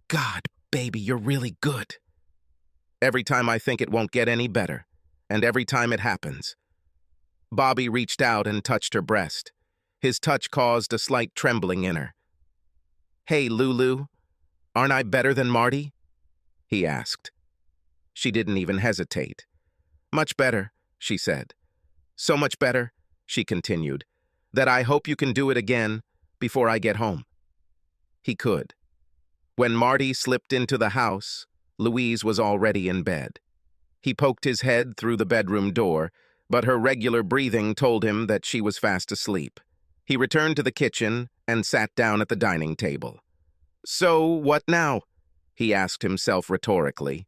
God, baby, you're really good. Every time I think it won't get any better, and every time it happens. Bobby reached out and touched her breast. His touch caused a slight trembling in her. "Hey, Lulu, aren't I better than Marty?" he asked. She didn't even hesitate. "Much better," she said. "So much better," she continued, "that I hope you can do it again before I get home." He could. When Marty slipped into the house, Louise was already in bed. He poked his head through the bedroom door, but her regular breathing told him that she was fast asleep. He returned to the kitchen and sat down at the dining table. "So, what now?" he asked himself rhetorically.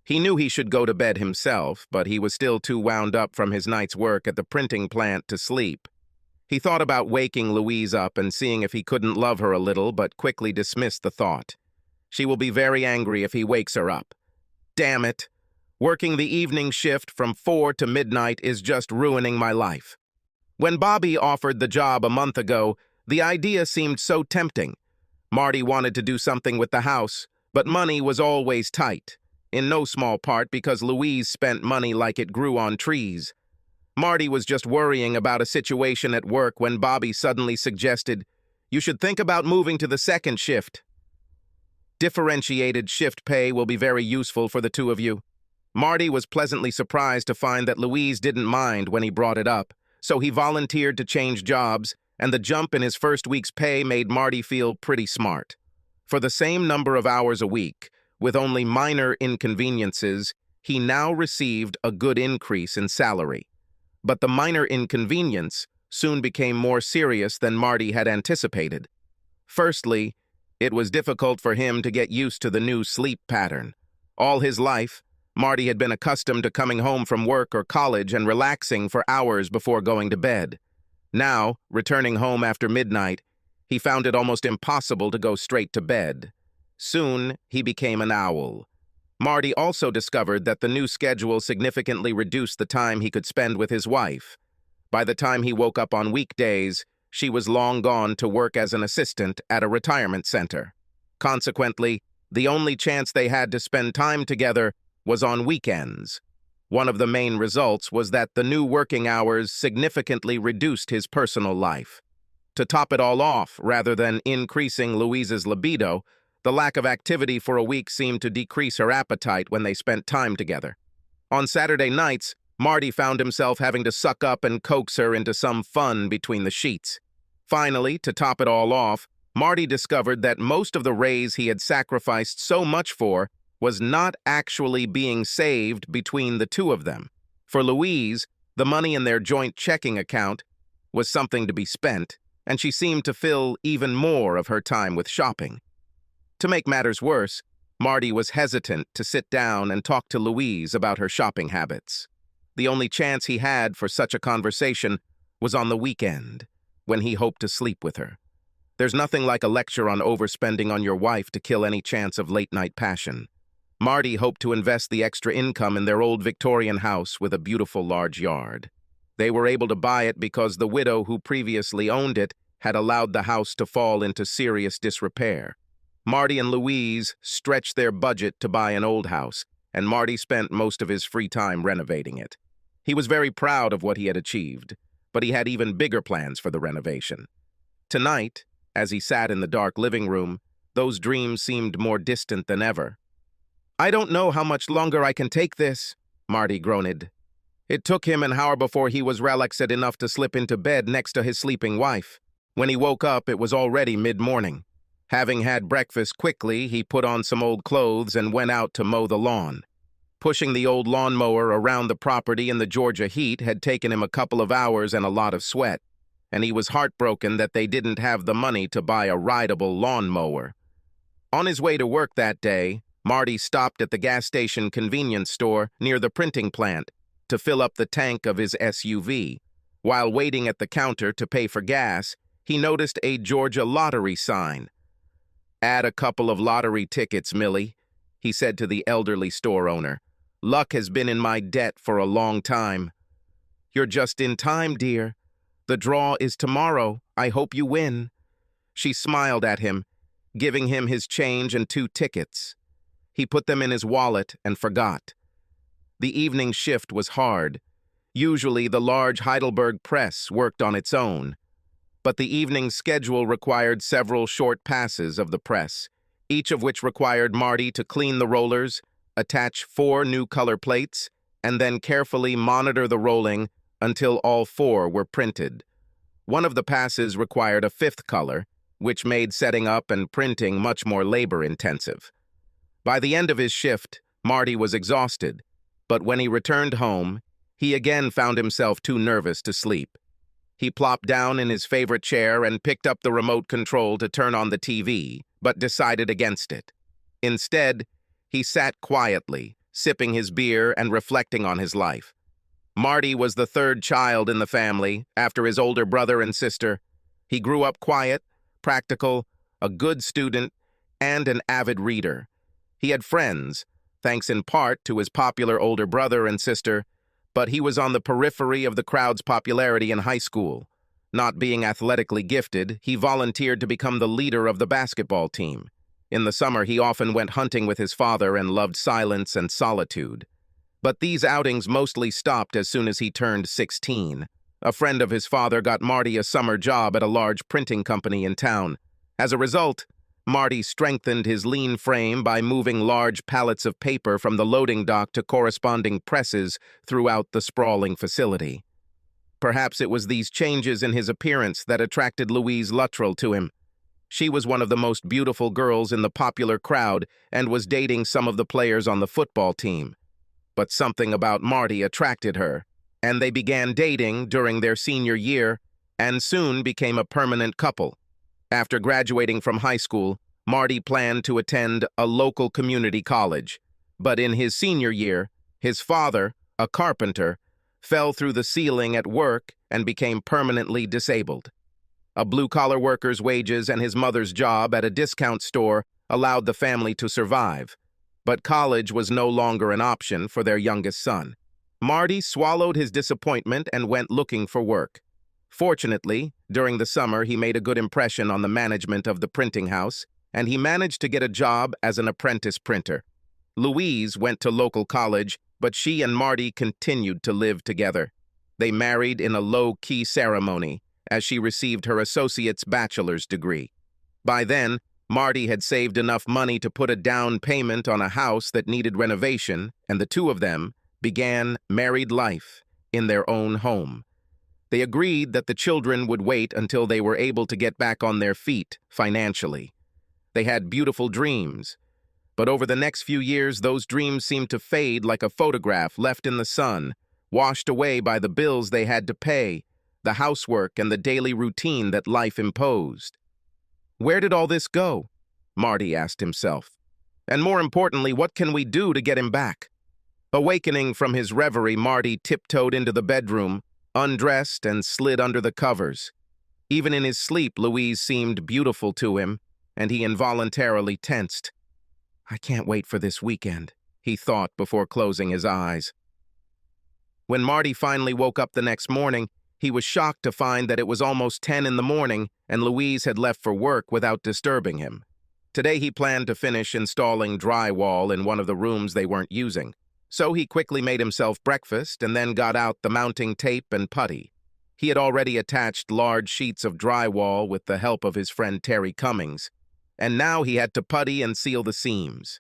He knew he should go to bed himself, but he was still too wound up from his night's work at the printing plant to sleep. He thought about waking Louise up and seeing if he couldn't love her a little, but quickly dismissed the thought. She will be very angry if he wakes her up. Damn it! Working the evening shift from 4 to midnight is just ruining my life. When Bobby offered the job a month ago, the idea seemed so tempting. Marty wanted to do something with the house, but money was always tight, in no small part because Louise spent money like it grew on trees. Marty was just worrying about a situation at work when Bobby suddenly suggested, "You should think about moving to the second shift. Differentiated shift pay will be very useful for the two of you." Marty was pleasantly surprised to find that Louise didn't mind when he brought it up, so he volunteered to change jobs, and the jump in his first week's pay made Marty feel pretty smart. For the same number of hours a week, with only minor inconveniences, he now received a good increase in salary. But the minor inconvenience soon became more serious than Marty had anticipated. Firstly, it was difficult for him to get used to the new sleep pattern. All his life, Marty had been accustomed to coming home from work or college and relaxing for hours before going to bed. Now, returning home after midnight, he found it almost impossible to go straight to bed. Soon, he became an owl. Marty also discovered that the new schedule significantly reduced the time he could spend with his wife. By the time he woke up on weekdays, she was long gone to work as an assistant at a retirement center. Consequently, the only chance they had to spend time together was on weekends. One of the main results was that the new working hours significantly reduced his personal life. To top it all off, rather than increasing Louise's libido, the lack of activity for a week seemed to decrease her appetite when they spent time together. On Saturday nights, Marty found himself having to suck up and coax her into some fun between the sheets. Finally, to top it all off, Marty discovered that most of the raise he had sacrificed so much for was not actually being saved between the two of them. For Louise, the money in their joint checking account was something to be spent, and she seemed to fill even more of her time with shopping. To make matters worse, Marty was hesitant to sit down and talk to Louise about her shopping habits. The only chance he had for such a conversation was on the weekend, when he hoped to sleep with her. There's nothing like a lecture on overspending on your wife to kill any chance of late-night passion. Marty hoped to invest the extra income in their old Victorian house with a beautiful large yard. They were able to buy it because the widow who previously owned it had allowed the house to fall into serious disrepair. Marty and Louise stretched their budget to buy an old house, and Marty spent most of his free time renovating it. He was very proud of what he had achieved, but he had even bigger plans for the renovation. Tonight, as he sat in the dark living room, those dreams seemed more distant than ever. "I don't know how much longer I can take this," Marty groaned. It took him an hour before he was relaxed enough to slip into bed next to his sleeping wife. When he woke up, it was already mid-morning. Having had breakfast quickly, he put on some old clothes and went out to mow the lawn. Pushing the old lawnmower around the property in the Georgia heat had taken him a couple of hours and a lot of sweat, and he was heartbroken that they didn't have the money to buy a rideable lawnmower. On his way to work that day, Marty stopped at the gas station convenience store near the printing plant to fill up the tank of his SUV. While waiting at the counter to pay for gas, he noticed a Georgia lottery sign. "Add a couple of lottery tickets, Millie," he said to the elderly store owner. "Luck has been in my debt for a long time." "You're just in time, dear. The draw is tomorrow. I hope you win." She smiled at him. giving him his change and 2 tickets. He put them in his wallet and forgot. The evening shift was hard. Usually, the large Heidelberg press worked on its own. But the evening schedule required several short passes of the press, each of which required Marty to clean the rollers, attach 4 new color plates, and then carefully monitor the rolling until all 4 were printed. One of the passes required a 5th color, which made setting up and printing much more labor-intensive. By the end of his shift, Marty was exhausted, but when he returned home, he again found himself too nervous to sleep. He plopped down in his favorite chair and picked up the remote control to turn on the TV, but decided against it. Instead, he sat quietly, sipping his beer and reflecting on his life. Marty was the 3rd child in the family, after his older brother and sister. He grew up quiet, practical, a good student, and an avid reader. He had friends, thanks in part to his popular older brother and sister, but he was on the periphery of the crowd's popularity in high school. Not being athletically gifted, he volunteered to become the leader of the basketball team. In the summer, he often went hunting with his father and loved silence and solitude. But these outings mostly stopped as soon as he turned 16. A friend of his father got Marty a summer job at a large printing company in town. As a result, Marty strengthened his lean frame by moving large pallets of paper from the loading dock to corresponding presses throughout the sprawling facility. Perhaps it was these changes in his appearance that attracted Louise Luttrell to him. She was one of the most beautiful girls in the popular crowd and was dating some of the players on the football team. But something about Marty attracted her, and they began dating during their senior year and soon became a permanent couple. After graduating from high school, Marty planned to attend a local community college. But in his senior year, his father, a carpenter, fell through the ceiling at work and became permanently disabled. A blue-collar worker's wages and his mother's job at a discount store allowed the family to survive. But college was no longer an option for their youngest son. Marty swallowed his disappointment and went looking for work. Fortunately, during the summer, he made a good impression on the management of the printing house, and he managed to get a job as an apprentice printer. Louise went to local college, but she and Marty continued to live together. They married in a low-key ceremony, as she received her associate's bachelor's degree. By then, Marty had saved enough money to put a down payment on a house that needed renovation, and the 2 of them began married life in their own home. They agreed that the children would wait until they were able to get back on their feet financially. They had beautiful dreams, but over the next few years, those dreams seemed to fade like a photograph left in the sun, washed away by the bills they had to pay, the housework and the daily routine that life imposed. Where did all this go? Marty asked himself. And more importantly, what can we do to get him back? Awakening from his reverie, Marty tiptoed into the bedroom, undressed and slid under the covers. Even in his sleep, Louise seemed beautiful to him, and he involuntarily tensed. I can't wait for this weekend, he thought before closing his eyes. When Marty finally woke up the next morning, he was shocked to find that it was almost 10 in the morning and Louise had left for work without disturbing him. Today he planned to finish installing drywall in one of the rooms they weren't using. So he quickly made himself breakfast and then got out the mounting tape and putty. He had already attached large sheets of drywall with the help of his friend Terry Cummings, and now he had to putty and seal the seams.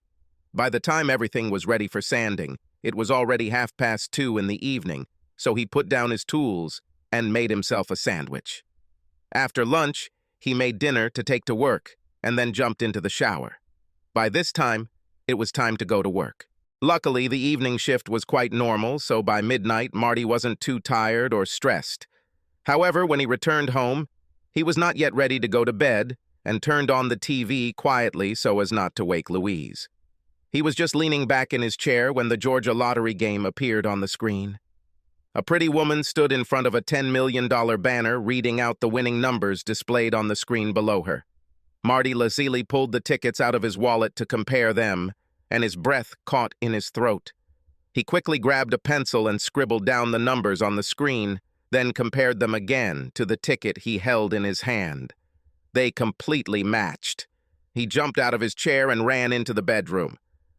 By the time everything was ready for sanding, it was already 2:30 in the evening, so he put down his tools and made himself a sandwich. After lunch, he made dinner to take to work and then jumped into the shower. By this time, it was time to go to work. Luckily, the evening shift was quite normal, so by midnight, Marty wasn't too tired or stressed. However, when he returned home, he was not yet ready to go to bed and turned on the TV quietly so as not to wake Louise. He was just leaning back in his chair when the Georgia lottery game appeared on the screen. A pretty woman stood in front of a $10 million banner reading out the winning numbers displayed on the screen below her. Marty lazily pulled the tickets out of his wallet to compare them, and his breath caught in his throat. He quickly grabbed a pencil and scribbled down the numbers on the screen, then compared them again to the ticket he held in his hand. They completely matched. He jumped out of his chair and ran into the bedroom.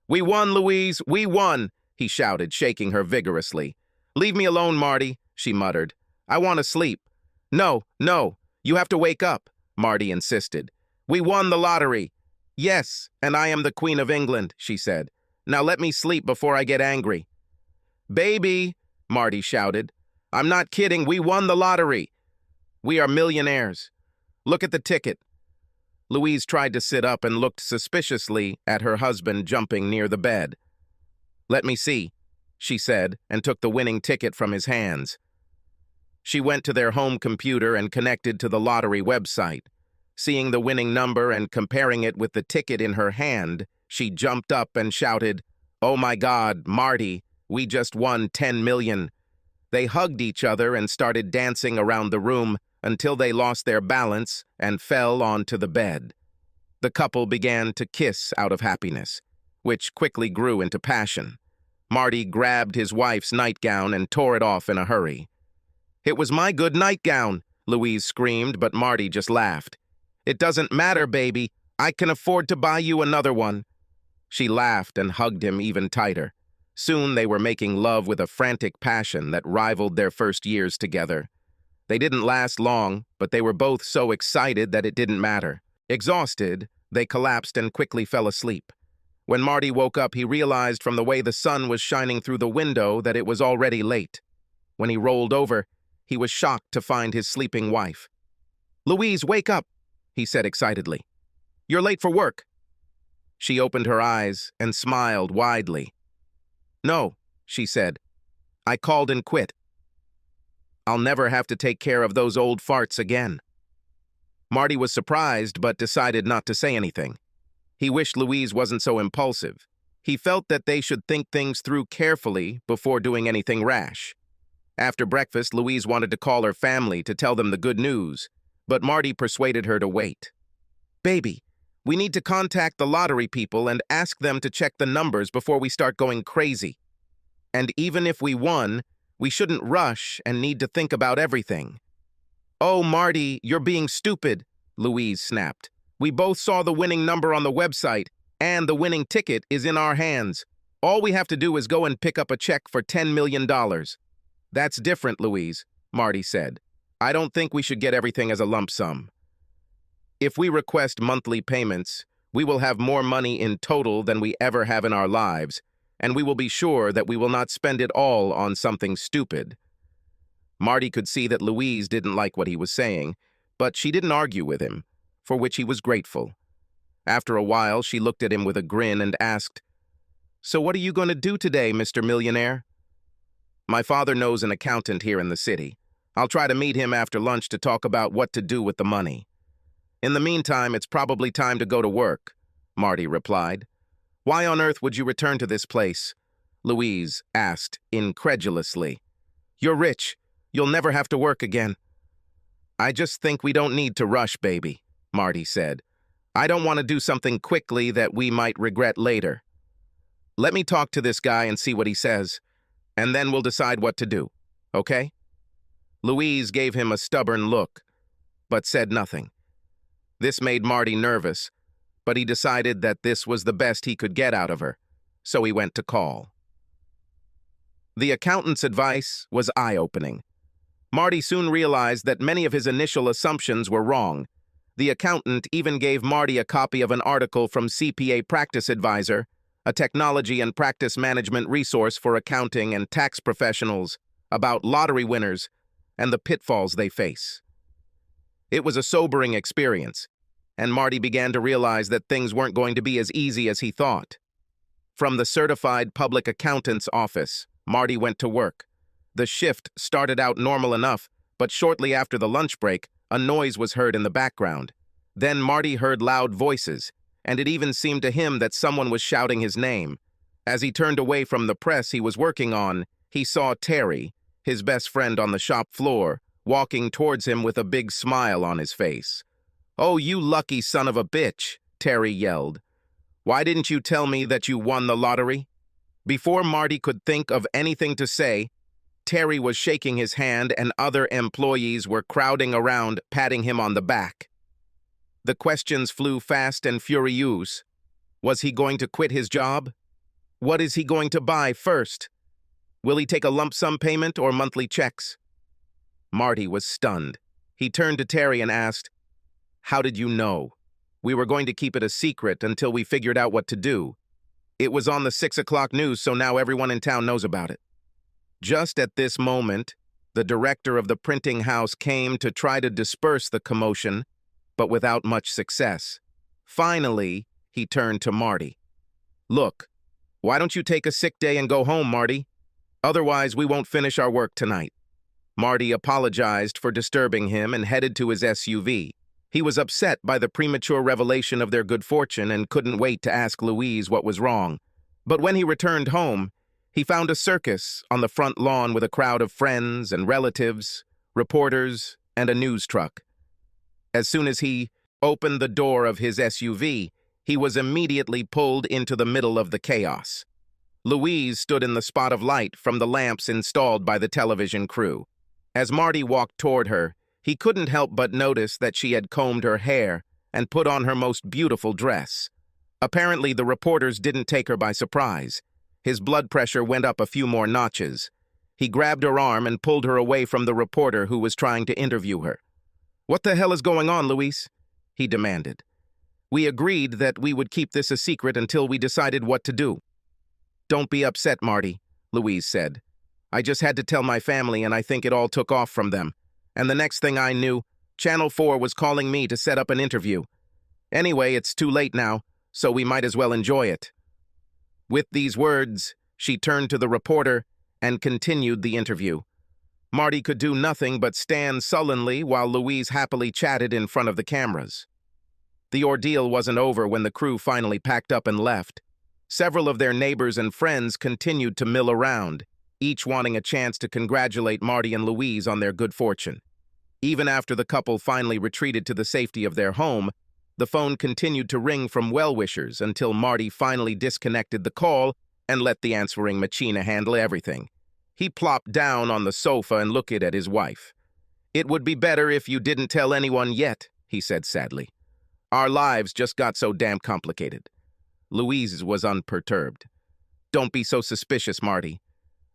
"We won, Louise! We won!" he shouted, shaking her vigorously. "Leave me alone, Marty," she muttered. "I want to sleep." "No, no, you have to wake up," Marty insisted. "We won the lottery." "Yes, and I am the Queen of England," she said. "Now let me sleep before I get angry." "Baby," Marty shouted. "I'm not kidding, we won the lottery. We are millionaires. Look at the ticket." Louise tried to sit up and looked suspiciously at her husband jumping near the bed. "Let me see," she said, and took the winning ticket from his hands. She went to their home computer and connected to the lottery website. Seeing the winning number and comparing it with the ticket in her hand, she jumped up and shouted, "Oh my God, Marty, we just won 10 million. They hugged each other and started dancing around the room until they lost their balance and fell onto the bed. The couple began to kiss out of happiness, which quickly grew into passion. Marty grabbed his wife's nightgown and tore it off in a hurry. "It was my good nightgown," Louise screamed, but Marty just laughed. "It doesn't matter, baby. I can afford to buy you another one." She laughed and hugged him even tighter. Soon they were making love with a frantic passion that rivaled their first years together. They didn't last long, but they were both so excited that it didn't matter. Exhausted, they collapsed and quickly fell asleep. When Marty woke up, he realized from the way the sun was shining through the window that it was already late. When he rolled over, he was shocked to find his sleeping wife. "Louise, wake up," he said excitedly. "You're late for work." She opened her eyes and smiled widely. "No," she said. "I called and quit. I'll never have to take care of those old farts again." Marty was surprised but decided not to say anything. He wished Louise wasn't so impulsive. He felt that they should think things through carefully before doing anything rash. After breakfast, Louise wanted to call her family to tell them the good news, but Marty persuaded her to wait. "Baby, we need to contact the lottery people and ask them to check the numbers before we start going crazy. And even if we won, we shouldn't rush and need to think about everything." "Oh, Marty, you're being stupid," Louise snapped. "We both saw the winning number on the website, and the winning ticket is in our hands. All we have to do is go and pick up a check for $10 million. "That's different, Louise," Marty said. "I don't think we should get everything as a lump sum. If we request monthly payments, we will have more money in total than we ever have in our lives, and we will be sure that we will not spend it all on something stupid." Marty could see that Louise didn't like what he was saying, but she didn't argue with him, for which he was grateful. After a while, she looked at him with a grin and asked, "So what are you going to do today, Mr. Millionaire?" "My father knows an accountant here in the city. I'll try to meet him after lunch to talk about what to do with the money. In the meantime, it's probably time to go to work," Marty replied. "Why on earth would you return to this place?" Louise asked incredulously. "You're rich. You'll never have to work again." "I just think we don't need to rush, baby," Marty said. "I don't want to do something quickly that we might regret later. Let me talk to this guy and see what he says, and then we'll decide what to do, okay?" Louise gave him a stubborn look, but said nothing. This made Marty nervous, but he decided that this was the best he could get out of her, so he went to call. The accountant's advice was eye-opening. Marty soon realized that many of his initial assumptions were wrong. The accountant even gave Marty a copy of an article from CPA Practice Advisor, a technology and practice management resource for accounting and tax professionals, about lottery winners and the pitfalls they face. It was a sobering experience, and Marty began to realize that things weren't going to be as easy as he thought. From the certified public accountant's office, Marty went to work. The shift started out normal enough, but shortly after the lunch break, a noise was heard in the background. Then Marty heard loud voices, and it even seemed to him that someone was shouting his name. As he turned away from the press he was working on, he saw Terry, his best friend on the shop floor, walking towards him with a big smile on his face. "Oh, you lucky son of a bitch," Terry yelled. "Why didn't you tell me that you won the lottery?" Before Marty could think of anything to say, Terry was shaking his hand and other employees were crowding around, patting him on the back. The questions flew fast and furious. Was he going to quit his job? What is he going to buy first? Will he take a lump sum payment or monthly checks? Marty was stunned. He turned to Terry and asked, "How did you know? We were going to keep it a secret until we figured out what to do. It was on the 6 o'clock news, so now everyone in town knows about it." Just at this moment, the director of the printing house came to try to disperse the commotion, but without much success. Finally, he turned to Marty. "Look, why don't you take a sick day and go home, Marty? Otherwise, we won't finish our work tonight." Marty apologized for disturbing him and headed to his SUV. He was upset by the premature revelation of their good fortune and couldn't wait to ask Louise what was wrong. But when he returned home, he found a circus on the front lawn with a crowd of friends and relatives, reporters, and a news truck. As soon as he opened the door of his SUV, he was immediately pulled into the middle of the chaos. Louise stood in the spot of light from the lamps installed by the television crew. As Marty walked toward her, he couldn't help but notice that she had combed her hair and put on her most beautiful dress. Apparently, the reporters didn't take her by surprise. His blood pressure went up a few more notches. He grabbed her arm and pulled her away from the reporter who was trying to interview her. "What the hell is going on, Louise?" he demanded. "We agreed that we would keep this a secret until we decided what to do." "Don't be upset, Marty," Louise said. "I just had to tell my family, and I think it all took off from them. And the next thing I knew, Channel 4 was calling me to set up an interview. Anyway, it's too late now, so we might as well enjoy it." With these words, she turned to the reporter and continued the interview. Marty could do nothing but stand sullenly while Louise happily chatted in front of the cameras. The ordeal wasn't over when the crew finally packed up and left. Several of their neighbors and friends continued to mill around, each wanting a chance to congratulate Marty and Louise on their good fortune. Even after the couple finally retreated to the safety of their home, the phone continued to ring from well-wishers until Marty finally disconnected the call and let the answering machine handle everything. He plopped down on the sofa and looked at his wife. "It would be better if you didn't tell anyone yet," he said sadly. "Our lives just got so damn complicated." Louise was unperturbed. "Don't be so suspicious, Marty.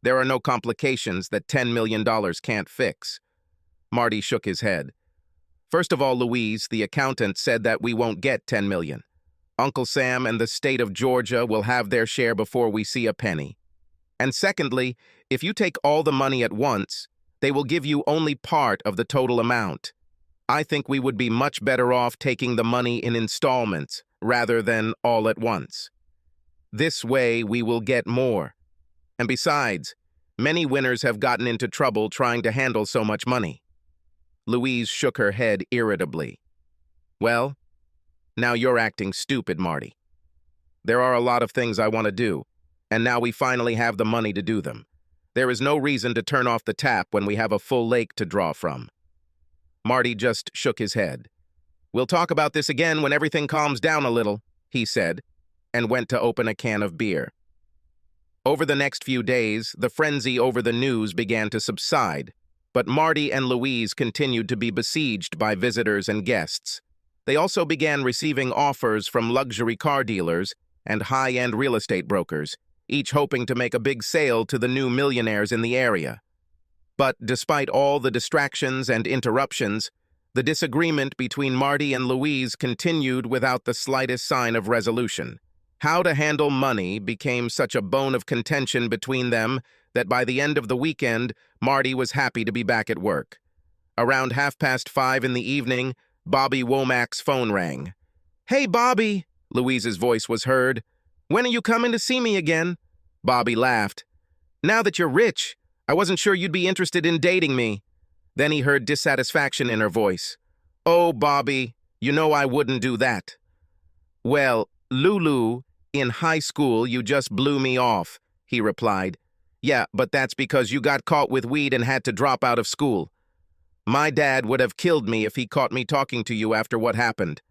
There are no complications that $10 million can't fix." Marty shook his head. "First of all, Louise, the accountant said that we won't get $10 million. Uncle Sam and the state of Georgia will have their share before we see a penny. And secondly, if you take all the money at once, they will give you only part of the total amount. I think we would be much better off taking the money in installments rather than all at once. This way we will get more. And besides, many winners have gotten into trouble trying to handle so much money." Louise shook her head irritably. "Well, now you're acting stupid, Marty. There are a lot of things I want to do, and now we finally have the money to do them. There is no reason to turn off the tap when we have a full lake to draw from." Marty just shook his head. "We'll talk about this again when everything calms down a little," he said, and went to open a can of beer. Over the next few days, the frenzy over the news began to subside, but Marty and Louise continued to be besieged by visitors and guests. They also began receiving offers from luxury car dealers and high-end real estate brokers, each hoping to make a big sale to the new millionaires in the area. But despite all the distractions and interruptions, the disagreement between Marty and Louise continued without the slightest sign of resolution. How to handle money became such a bone of contention between them that by the end of the weekend, Marty was happy to be back at work. Around 5:30 in the evening, Bobby Womack's phone rang. "Hey, Bobby," Louise's voice was heard. "When are you coming to see me again?" Bobby laughed. "Now that you're rich, I wasn't sure you'd be interested in dating me." Then he heard dissatisfaction in her voice. "Oh, Bobby, you know I wouldn't do that." "Well, Lulu, in high school you just blew me off," he replied. "Yeah, but that's because you got caught with weed and had to drop out of school. My dad would have killed me if he caught me talking to you after what happened."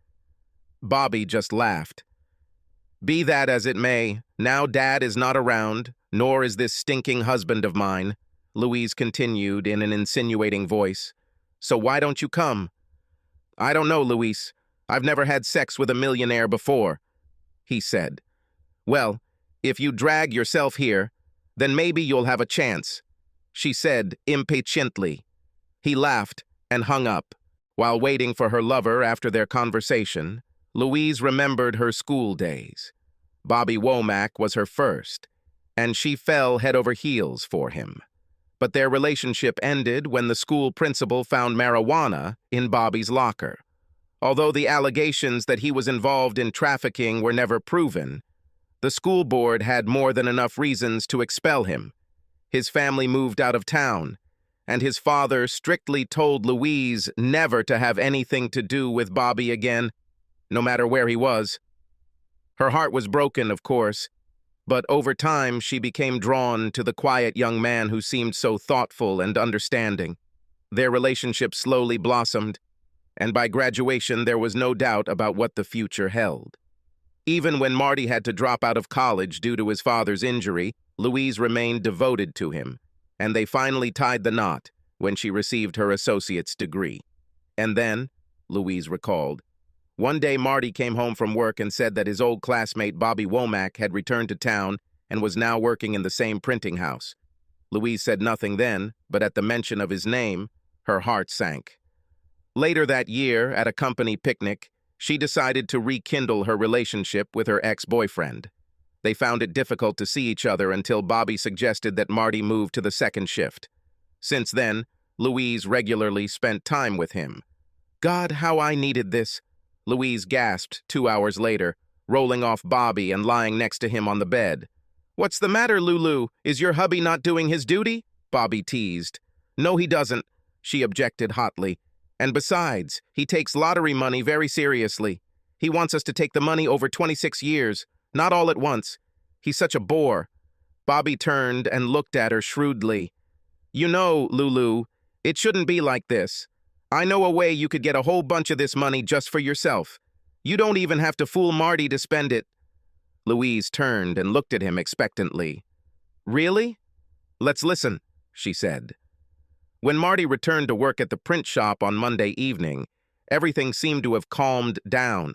Bobby just laughed. "Be that as it may, now Dad is not around, nor is this stinking husband of mine," Louise continued in an insinuating voice. "So why don't you come?" "I don't know, Louise. I've never had sex with a millionaire before, he said. Well, if you drag yourself here, then maybe you'll have a chance, she said impatiently. He laughed and hung up. While waiting for her lover after their conversation, Louise remembered her school days. Bobby Womack was her first, and she fell head over heels for him. But their relationship ended when the school principal found marijuana in Bobby's locker. Although the allegations that he was involved in trafficking were never proven, the school board had more than enough reasons to expel him. His family moved out of town, and his father strictly told Louise never to have anything to do with Bobby again, no matter where he was. Her heart was broken, of course, but over time she became drawn to the quiet young man who seemed so thoughtful and understanding. Their relationship slowly blossomed, and by graduation there was no doubt about what the future held. Even when Marty had to drop out of college due to his father's injury, Louise remained devoted to him, and they finally tied the knot when she received her associate's degree. And then, Louise recalled, one day Marty came home from work and said that his old classmate Bobby Womack had returned to town and was now working in the same printing house. Louise said nothing then, but at the mention of his name, her heart sank. Later that year, at a company picnic, she decided to rekindle her relationship with her ex-boyfriend. They found it difficult to see each other until Bobby suggested that Marty move to the second shift. Since then, Louise regularly spent time with him. God, how I needed this, Louise gasped 2 hours later, rolling off Bobby and lying next to him on the bed. What's the matter, Lulu? Is your hubby not doing his duty? Bobby teased. No, he doesn't, she objected hotly. And besides, he takes lottery money very seriously. He wants us to take the money over 26 years, not all at once. He's such a bore. Bobby turned and looked at her shrewdly. You know, Lulu, it shouldn't be like this. I know a way you could get a whole bunch of this money just for yourself. You don't even have to fool Marty to spend it. Louise turned and looked at him expectantly. Really? Let's listen, she said. When Marty returned to work at the print shop on Monday evening, everything seemed to have calmed down.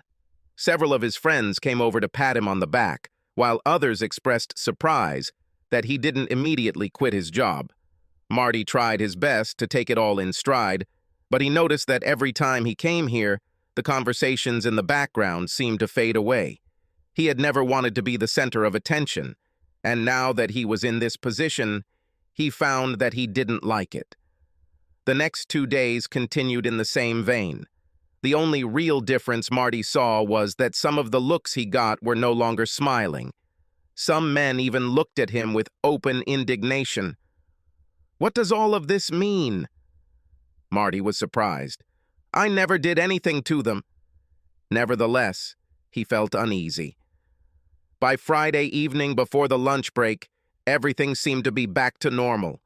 Several of his friends came over to pat him on the back, while others expressed surprise that he didn't immediately quit his job. Marty tried his best to take it all in stride, but he noticed that every time he came here, the conversations in the background seemed to fade away. He had never wanted to be the center of attention, and now that he was in this position, he found that he didn't like it. The next 2 days continued in the same vein. The only real difference Marty saw was that some of the looks he got were no longer smiling. Some men even looked at him with open indignation. What does all of this mean? Marty was surprised. I never did anything to them. Nevertheless, he felt uneasy. By Friday evening before the lunch break, everything seemed to be back to normal.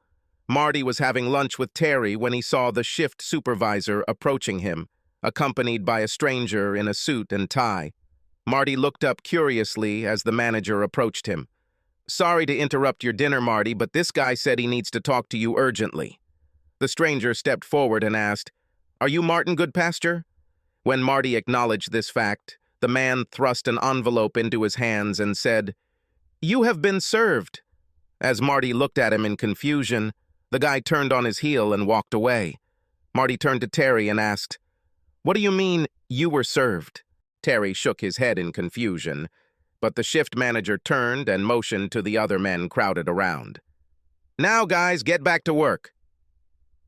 Marty was having lunch with Terry when he saw the shift supervisor approaching him, accompanied by a stranger in a suit and tie. Marty looked up curiously as the manager approached him. Sorry to interrupt your dinner, Marty, but this guy said he needs to talk to you urgently. The stranger stepped forward and asked, Are you Martin Goodpasture? When Marty acknowledged this fact, the man thrust an envelope into his hands and said, You have been served. As Marty looked at him in confusion, the guy turned on his heel and walked away. Marty turned to Terry and asked, What do you mean, you were served? Terry shook his head in confusion, but the shift manager turned and motioned to the other men crowded around. Now, guys, get back to work.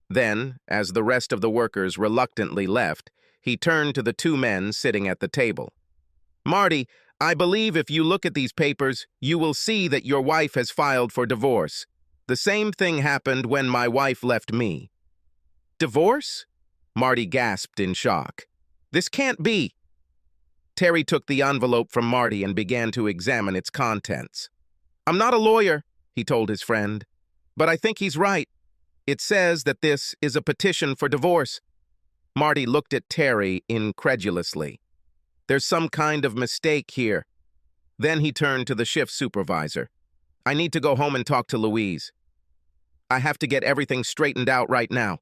Then, as the rest of the workers reluctantly left, he turned to the 2 men sitting at the table. Marty, I believe if you look at these papers, you will see that your wife has filed for divorce. The same thing happened when my wife left me. Divorce? Marty gasped in shock. This can't be. Terry took the envelope from Marty and began to examine its contents. I'm not a lawyer, he told his friend, but I think he's right. It says that this is a petition for divorce. Marty looked at Terry incredulously. There's some kind of mistake here. Then he turned to the shift supervisor. I need to go home and talk to Louise. I have to get everything straightened out right now.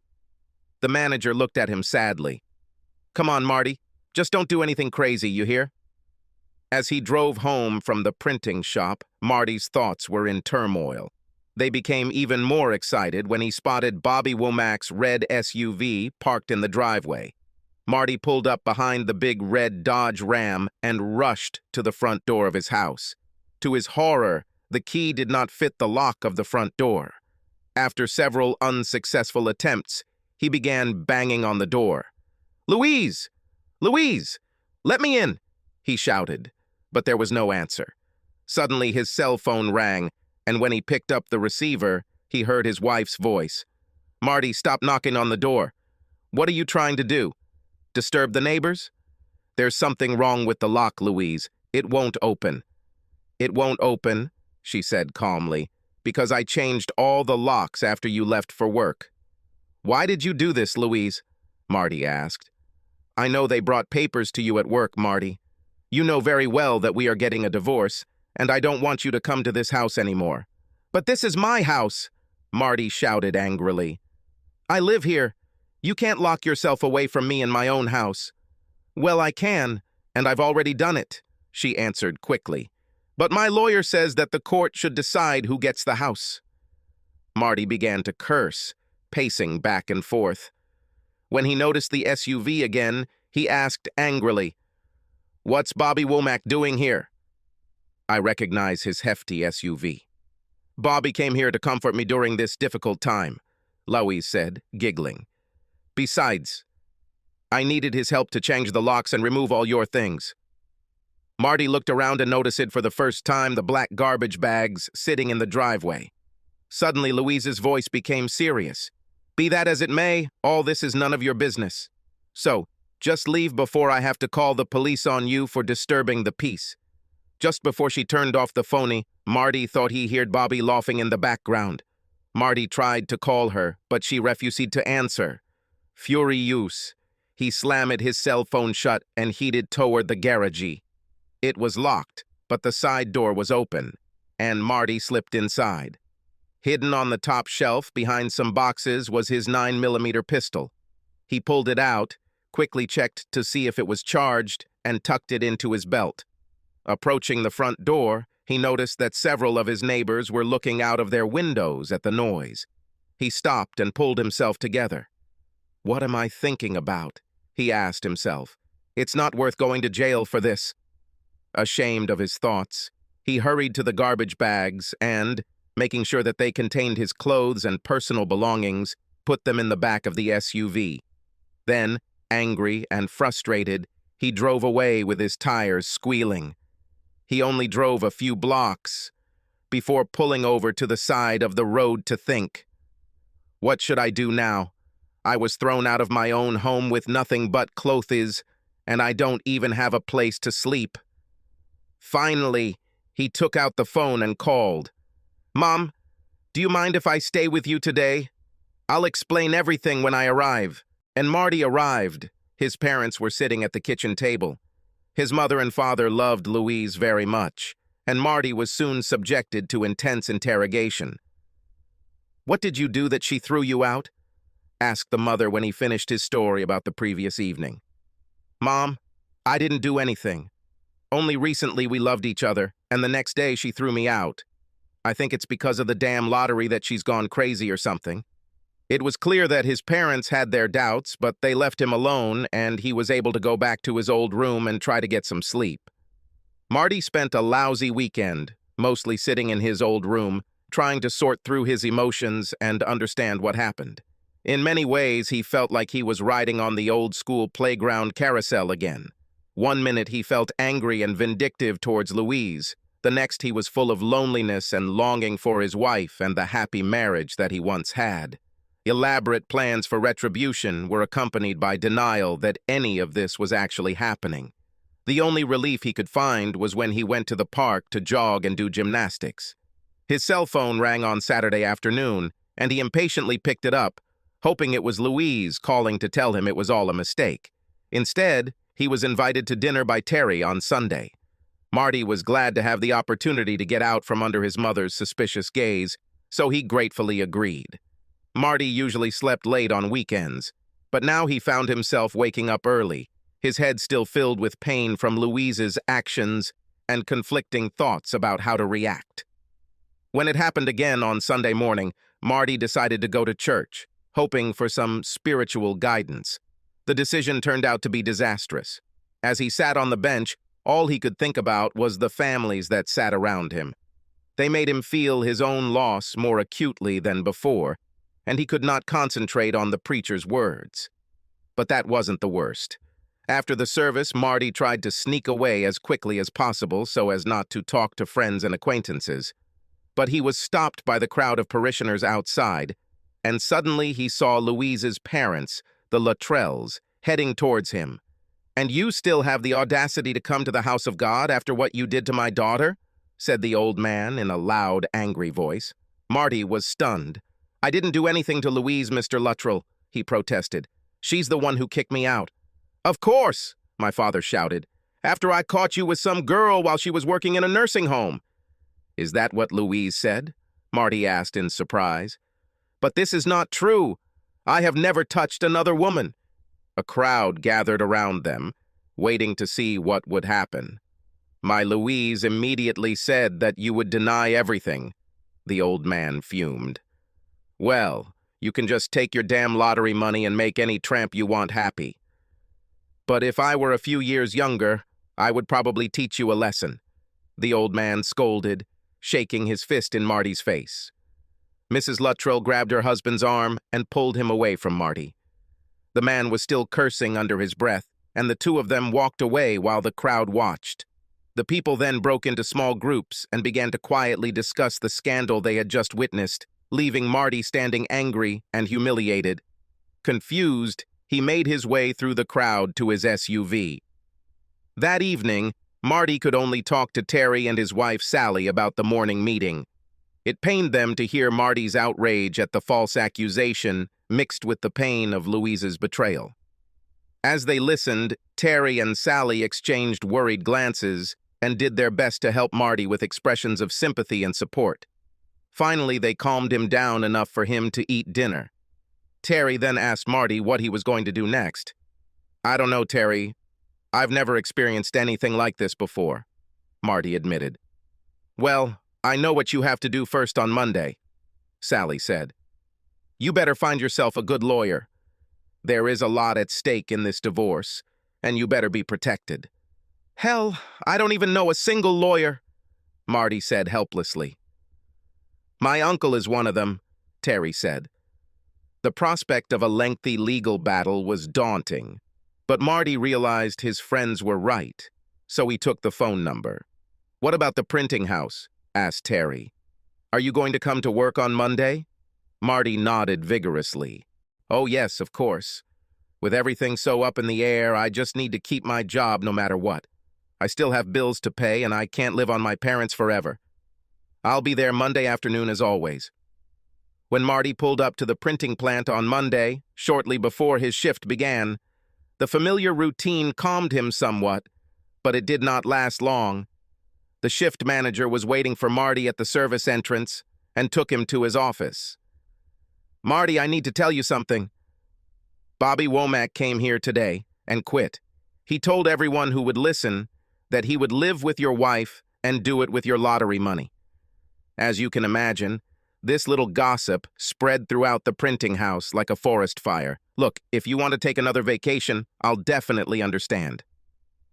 The manager looked at him sadly. Come on, Marty. Just don't do anything crazy, you hear? As he drove home from the printing shop, Marty's thoughts were in turmoil. They became even more excited when he spotted Bobby Womack's red SUV parked in the driveway. Marty pulled up behind the big red Dodge Ram and rushed to the front door of his house. To his horror, the key did not fit the lock of the front door. After several unsuccessful attempts, he began banging on the door. "Louise! Louise! Let me in!" he shouted, but there was no answer. Suddenly his cell phone rang, and when he picked up the receiver, he heard his wife's voice. "Marty, stop knocking on the door. What are you trying to do? Disturb the neighbors?" "There's something wrong with the lock, Louise. It won't open." "It won't open," she said calmly, "because I changed all the locks after you left for work." "Why did you do this, Louise?" Marty asked. "I know they brought papers to you at work, Marty. You know very well that we are getting a divorce, and I don't want you to come to this house anymore." "But this is my house," Marty shouted angrily. "I live here. You can't lock yourself away from me in my own house." "Well, I can, and I've already done it," she answered quickly. "But my lawyer says that the court should decide who gets the house." Marty began to curse, pacing back and forth. When he noticed the SUV again, he asked angrily, "What's Bobby Womack doing here?" "I recognize his hefty SUV. Bobby came here to comfort me during this difficult time," Louise said, giggling. "Besides, I needed his help to change the locks and remove all your things." Marty looked around and noticed for the first time the black garbage bags sitting in the driveway. Suddenly, Louise's voice became serious. "Be that as it may, all this is none of your business. So, just leave before I have to call the police on you for disturbing the peace." Just before she turned off the phone, Marty thought he heard Bobby laughing in the background. Marty tried to call her, but she refused to answer. Furious, he slammed his cell phone shut and headed toward the garage. It was locked, but the side door was open, and Marty slipped inside. Hidden on the top shelf behind some boxes was his 9mm pistol. He pulled it out, quickly checked to see if it was charged, and tucked it into his belt. Approaching the front door, he noticed that several of his neighbors were looking out of their windows at the noise. He stopped and pulled himself together. "What am I thinking about?" he asked himself. "It's not worth going to jail for this." Ashamed of his thoughts, he hurried to the garbage bags and, making sure that they contained his clothes and personal belongings, put them in the back of the SUV. Then, angry and frustrated, he drove away with his tires squealing. He only drove a few blocks before pulling over to the side of the road to think. "What should I do now? I was thrown out of my own home with nothing but clothes, and I don't even have a place to sleep." Finally, he took out the phone and called. "Mom, do you mind if I stay with you today? I'll explain everything when I arrive." And Marty arrived. His parents were sitting at the kitchen table. His mother and father loved Louise very much, and Marty was soon subjected to intense interrogation. "What did you do that she threw you out?" asked the mother when he finished his story about the previous evening. "Mom, I didn't do anything. Only recently we loved each other, and the next day she threw me out. I think it's because of the damn lottery that she's gone crazy or something." It was clear that his parents had their doubts, but they left him alone, and he was able to go back to his old room and try to get some sleep. Marty spent a lousy weekend, mostly sitting in his old room, trying to sort through his emotions and understand what happened. In many ways, he felt like he was riding on the old-school playground carousel again. One minute he felt angry and vindictive towards Louise. The next he was full of loneliness and longing for his wife and the happy marriage that he once had. Elaborate plans for retribution were accompanied by denial that any of this was actually happening. The only relief he could find was when he went to the park to jog and do gymnastics. His cell phone rang on Saturday afternoon, and he impatiently picked it up, hoping it was Louise calling to tell him it was all a mistake. Instead, he was invited to dinner by Terry on Sunday. Marty was glad to have the opportunity to get out from under his mother's suspicious gaze, so he gratefully agreed. Marty usually slept late on weekends, but now he found himself waking up early. his head still filled with pain from Louise's actions and conflicting thoughts about how to react. When it happened again on Sunday morning, Marty decided to go to church, hoping for some spiritual guidance. The decision turned out to be disastrous. As he sat on the bench, all he could think about was the families that sat around him. They made him feel his own loss more acutely than before, and he could not concentrate on the preacher's words. But that wasn't the worst. After the service, Marty tried to sneak away as quickly as possible so as not to talk to friends and acquaintances. But he was stopped by the crowd of parishioners outside, and suddenly he saw Louise's parents, the Luttrells, heading towards him. "And you still have the audacity to come to the house of God after what you did to my daughter?" said the old man in a loud, angry voice. Marty was stunned. "I didn't do anything to Louise, Mr. Luttrell," he protested. "She's the one who kicked me out." "Of course," my father shouted, "after I caught you with some girl while she was working in a nursing home." "Is that what Louise said?" Marty asked in surprise. "But this is not true. I have never touched another woman." A crowd gathered around them, waiting to see what would happen. "My Louise immediately said that you would deny everything," the old man fumed. "Well, you can just take your damn lottery money and make any tramp you want happy. But if I were a few years younger, I would probably teach you a lesson," the old man scolded, shaking his fist in Marty's face. Mrs. Luttrell grabbed her husband's arm and pulled him away from Marty. The man was still cursing under his breath, and the two of them walked away while the crowd watched. The people then broke into small groups and began to quietly discuss the scandal they had just witnessed, leaving Marty standing angry and humiliated. Confused, he made his way through the crowd to his SUV. That evening, Marty could only talk to Terry and his wife Sally about the morning meeting. It pained them to hear Marty's outrage at the false accusation mixed with the pain of Louise's betrayal. As they listened, Terry and Sally exchanged worried glances and did their best to help Marty with expressions of sympathy and support. Finally, they calmed him down enough for him to eat dinner. Terry then asked Marty what he was going to do next. "I don't know, Terry. I've never experienced anything like this before," Marty admitted. "Well, I know what you have to do first on Monday," Sally said. "You better find yourself a good lawyer. There is a lot at stake in this divorce, and you better be protected." "Hell, I don't even know a single lawyer," Marty said helplessly. "My uncle is one of them," Terry said. The prospect of a lengthy legal battle was daunting, but Marty realized his friends were right, so he took the phone number. "What about the printing house?" asked Terry. "Are you going to come to work on Monday?" Marty nodded vigorously. "Oh yes, of course. With everything so up in the air, I just need to keep my job no matter what. I still have bills to pay and I can't live on my parents forever. I'll be there Monday afternoon as always." When Marty pulled up to the printing plant on Monday, shortly before his shift began, the familiar routine calmed him somewhat, but it did not last long. The shift manager was waiting for Marty at the service entrance and took him to his office. "Marty, I need to tell you something. Bobby Womack came here today and quit. He told everyone who would listen that he would live with your wife and do it with your lottery money. As you can imagine, this little gossip spread throughout the printing house like a forest fire. Look, if you want to take another vacation, I'll definitely understand."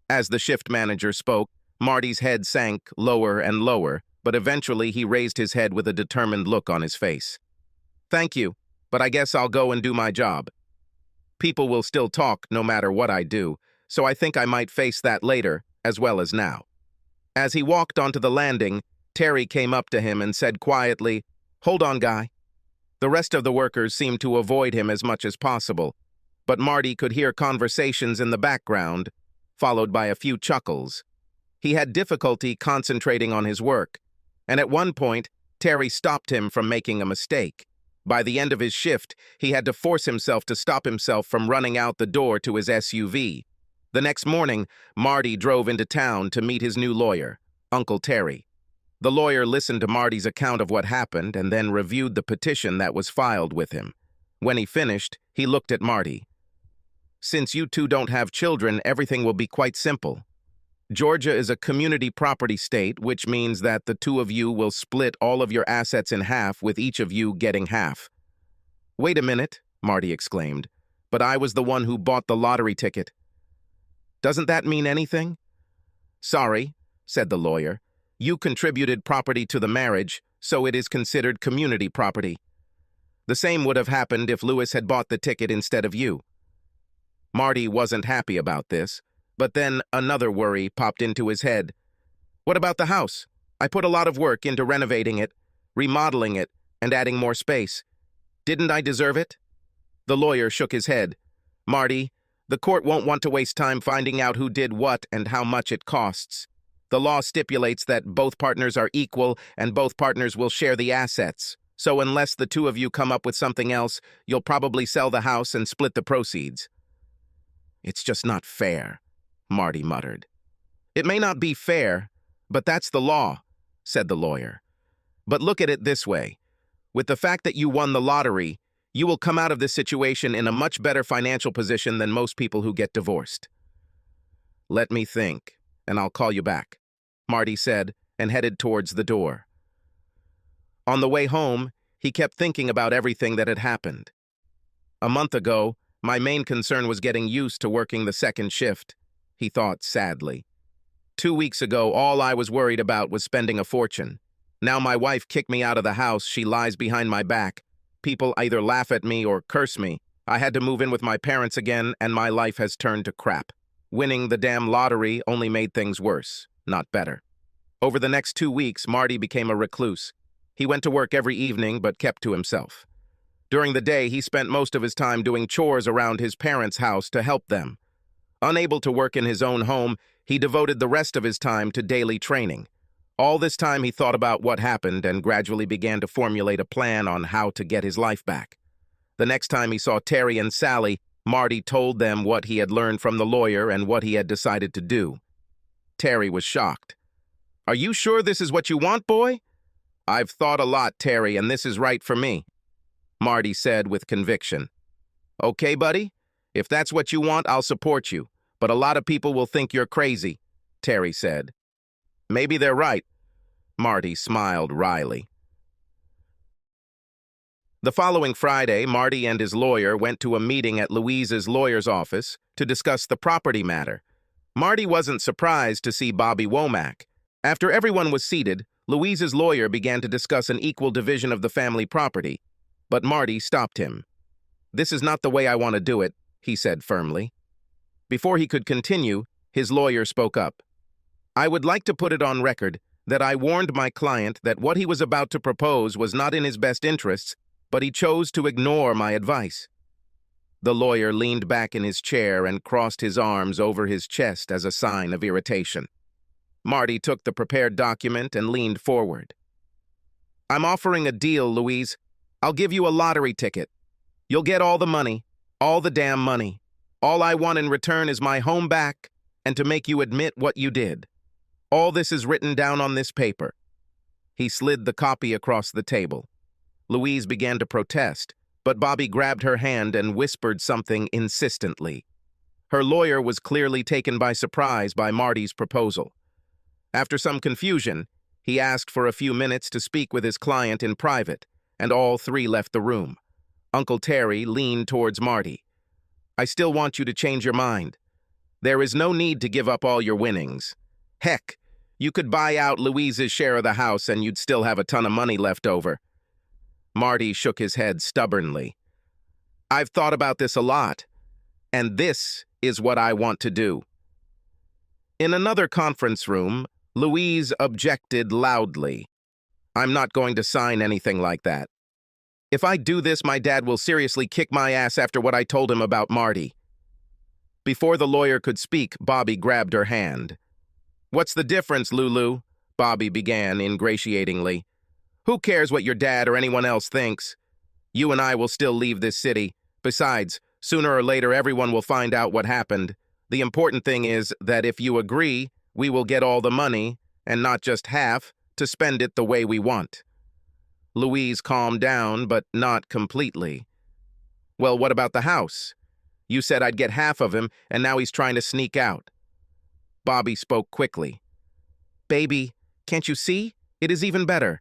As the shift manager spoke, Marty's head sank lower and lower, but eventually he raised his head with a determined look on his face. "Thank you, but I guess I'll go and do my job. People will still talk no matter what I do, so I think I might face that later as well as now." As he walked onto the landing, Terry came up to him and said quietly, "Hold on, guy." The rest of the workers seemed to avoid him as much as possible, but Marty could hear conversations in the background, followed by a few chuckles. He had difficulty concentrating on his work, and at one point, Terry stopped him from making a mistake. By the end of his shift, he had to force himself to stop himself from running out the door to his SUV. The next morning, Marty drove into town to meet his new lawyer, Uncle Terry. The lawyer listened to Marty's account of what happened and then reviewed the petition that was filed with him. When he finished, he looked at Marty. Since you two don't have children, everything will be quite simple. Georgia is a community property state, which means that the two of you will split all of your assets in half, with each of you getting half." "Wait a minute," Marty exclaimed. "But I was the one who bought the lottery ticket." "Doesn't that mean anything?" "Sorry," said the lawyer. "You contributed property to the marriage, so it is considered community property. The same would have happened if Lewis had bought the ticket instead of you." Marty wasn't happy about this, but then another worry popped into his head. "What about the house? I put a lot of work into renovating it, remodeling it, and adding more space. Didn't I deserve it?" The lawyer shook his head. "Marty, the court won't want to waste time finding out who did what and how much it costs. The law stipulates that both partners are equal and both partners will share the assets. So unless the two of you come up with something else, you'll probably sell the house and split the proceeds." "It's just not fair," Marty muttered. "It may not be fair, but that's the law," said the lawyer. "But look at it this way. With the fact that you won the lottery, you will come out of this situation in a much better financial position than most people who get divorced." "Let me think, and I'll call you back," Marty said, and headed towards the door. On the way home, he kept thinking about everything that had happened. "A month ago, my main concern was getting used to working the second shift," he thought sadly. 2 weeks ago, all I was worried about was spending a fortune. Now my wife kicked me out of the house, she lies behind my back. People either laugh at me or curse me. I had to move in with my parents again, and my life has turned to crap. Winning the damn lottery only made things worse, not better." Over the next 2 weeks, Marty became a recluse. He went to work every evening, but kept to himself. During the day, he spent most of his time doing chores around his parents' house to help them. Unable to work in his own home, he devoted the rest of his time to daily training. All this time, he thought about what happened and gradually began to formulate a plan on how to get his life back. The next time he saw Terry and Sally, Marty told them what he had learned from the lawyer and what he had decided to do. Terry was shocked. "Are you sure this is what you want, boy?" "I've thought a lot, Terry, and this is right for me," Marty said with conviction. "Okay, buddy? If that's what you want, I'll support you, but a lot of people will think you're crazy," Terry said. "Maybe they're right," Marty smiled wryly. The following Friday, Marty and his lawyer went to a meeting at Louise's lawyer's office to discuss the property matter. Marty wasn't surprised to see Bobby Womack. After everyone was seated, Louise's lawyer began to discuss an equal division of the family property, but Marty stopped him. "This is not the way I want to do it," he said firmly. Before he could continue, his lawyer spoke up. "I would like to put it on record that I warned my client that what he was about to propose was not in his best interests, but he chose to ignore my advice." The lawyer leaned back in his chair and crossed his arms over his chest as a sign of irritation. Marty took the prepared document and leaned forward. "I'm offering a deal, Louise. I'll give you a lottery ticket. You'll get all the money, all the damn money. All I want in return is my home back and to make you admit what you did. All this is written down on this paper." He slid the copy across the table. Louise began to protest, but Bobby grabbed her hand and whispered something insistently. Her lawyer was clearly taken by surprise by Marty's proposal. After some confusion, he asked for a few minutes to speak with his client in private, and all three left the room. Uncle Terry leaned towards Marty. "I still want you to change your mind. There is no need to give up all your winnings. Heck, you could buy out Louise's share of the house and you'd still have a ton of money left over." Marty shook his head stubbornly. "I've thought about this a lot, and this is what I want to do." In another conference room, Louise objected loudly. "I'm not going to sign anything like that. If I do this, my dad will seriously kick my ass after what I told him about Marty." Before the lawyer could speak, Bobby grabbed her hand. "What's the difference, Lulu?" Bobby began ingratiatingly. "Who cares what your dad or anyone else thinks? You and I will still leave this city. Besides, sooner or later everyone will find out what happened. The important thing is that if you agree, we will get all the money, and not just half, to spend it the way we want." Louise calmed down, but not completely. "Well, what about the house? You said I'd get half of him, and now he's trying to sneak out. Bobby spoke quickly. Baby, can't you see? It is even better.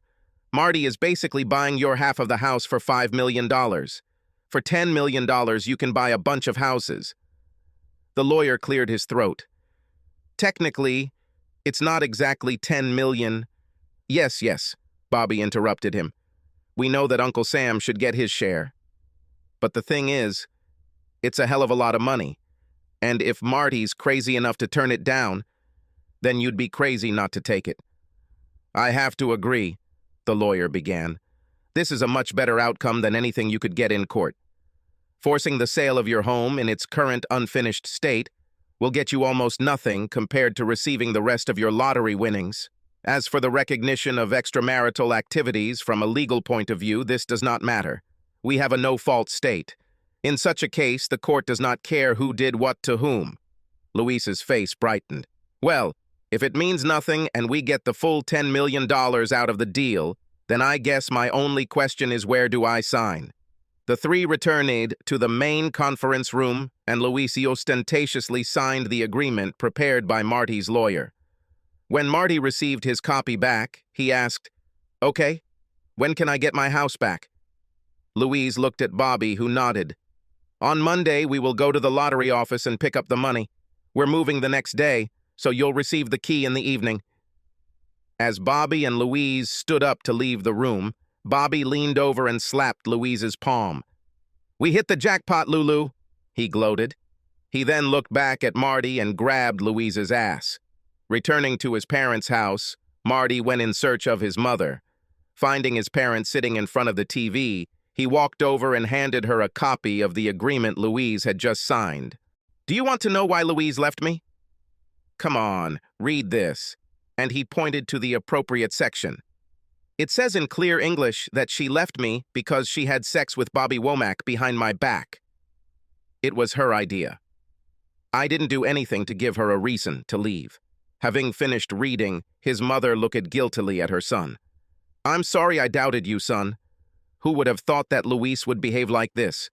Marty is basically buying your half of the house for $5 million. For $10 million, you can buy a bunch of houses. The lawyer cleared his throat. Technically, it's not exactly 10 million. Yes, Bobby interrupted him. We know that Uncle Sam should get his share. But the thing is, it's a hell of a lot of money. And if Marty's crazy enough to turn it down, then you'd be crazy not to take it. I have to agree, the lawyer began. This is a much better outcome than anything you could get in court. Forcing the sale of your home in its current unfinished state will get you almost nothing compared to receiving the rest of your lottery winnings. As for the recognition of extramarital activities from a legal point of view, this does not matter. We have a no-fault state. In such a case, the court does not care who did what to whom. Luis's face brightened. Well, if it means nothing and we get the full $10 million out of the deal, then I guess my only question is, where do I sign? The three returned to the main conference room, and Luis ostentatiously signed the agreement prepared by Marty's lawyer. When Marty received his copy back, he asked, Okay, when can I get my house back? Luis looked at Bobby, who nodded. On Monday, we will go to the lottery office and pick up the money. We're moving the next day, so you'll receive the key in the evening. As Bobby and Luis stood up to leave the room, Bobby leaned over and slapped Luis's palm. We hit the jackpot, Lulu, he gloated. He then looked back at Marty and grabbed Luis's ass. Returning to his parents' house, Marty went in search of his mother. Finding his parents sitting in front of the TV, he walked over and handed her a copy of the agreement Luis had just signed. Do you want to know why Luis left me? Come on, read this. And he pointed to the appropriate section. It says in clear English that she left me because she had sex with Bobby Womack behind my back. It was her idea. I didn't do anything to give her a reason to leave. Having finished reading, his mother looked guiltily at her son. I'm sorry I doubted you, son. Who would have thought that Luis would behave like this?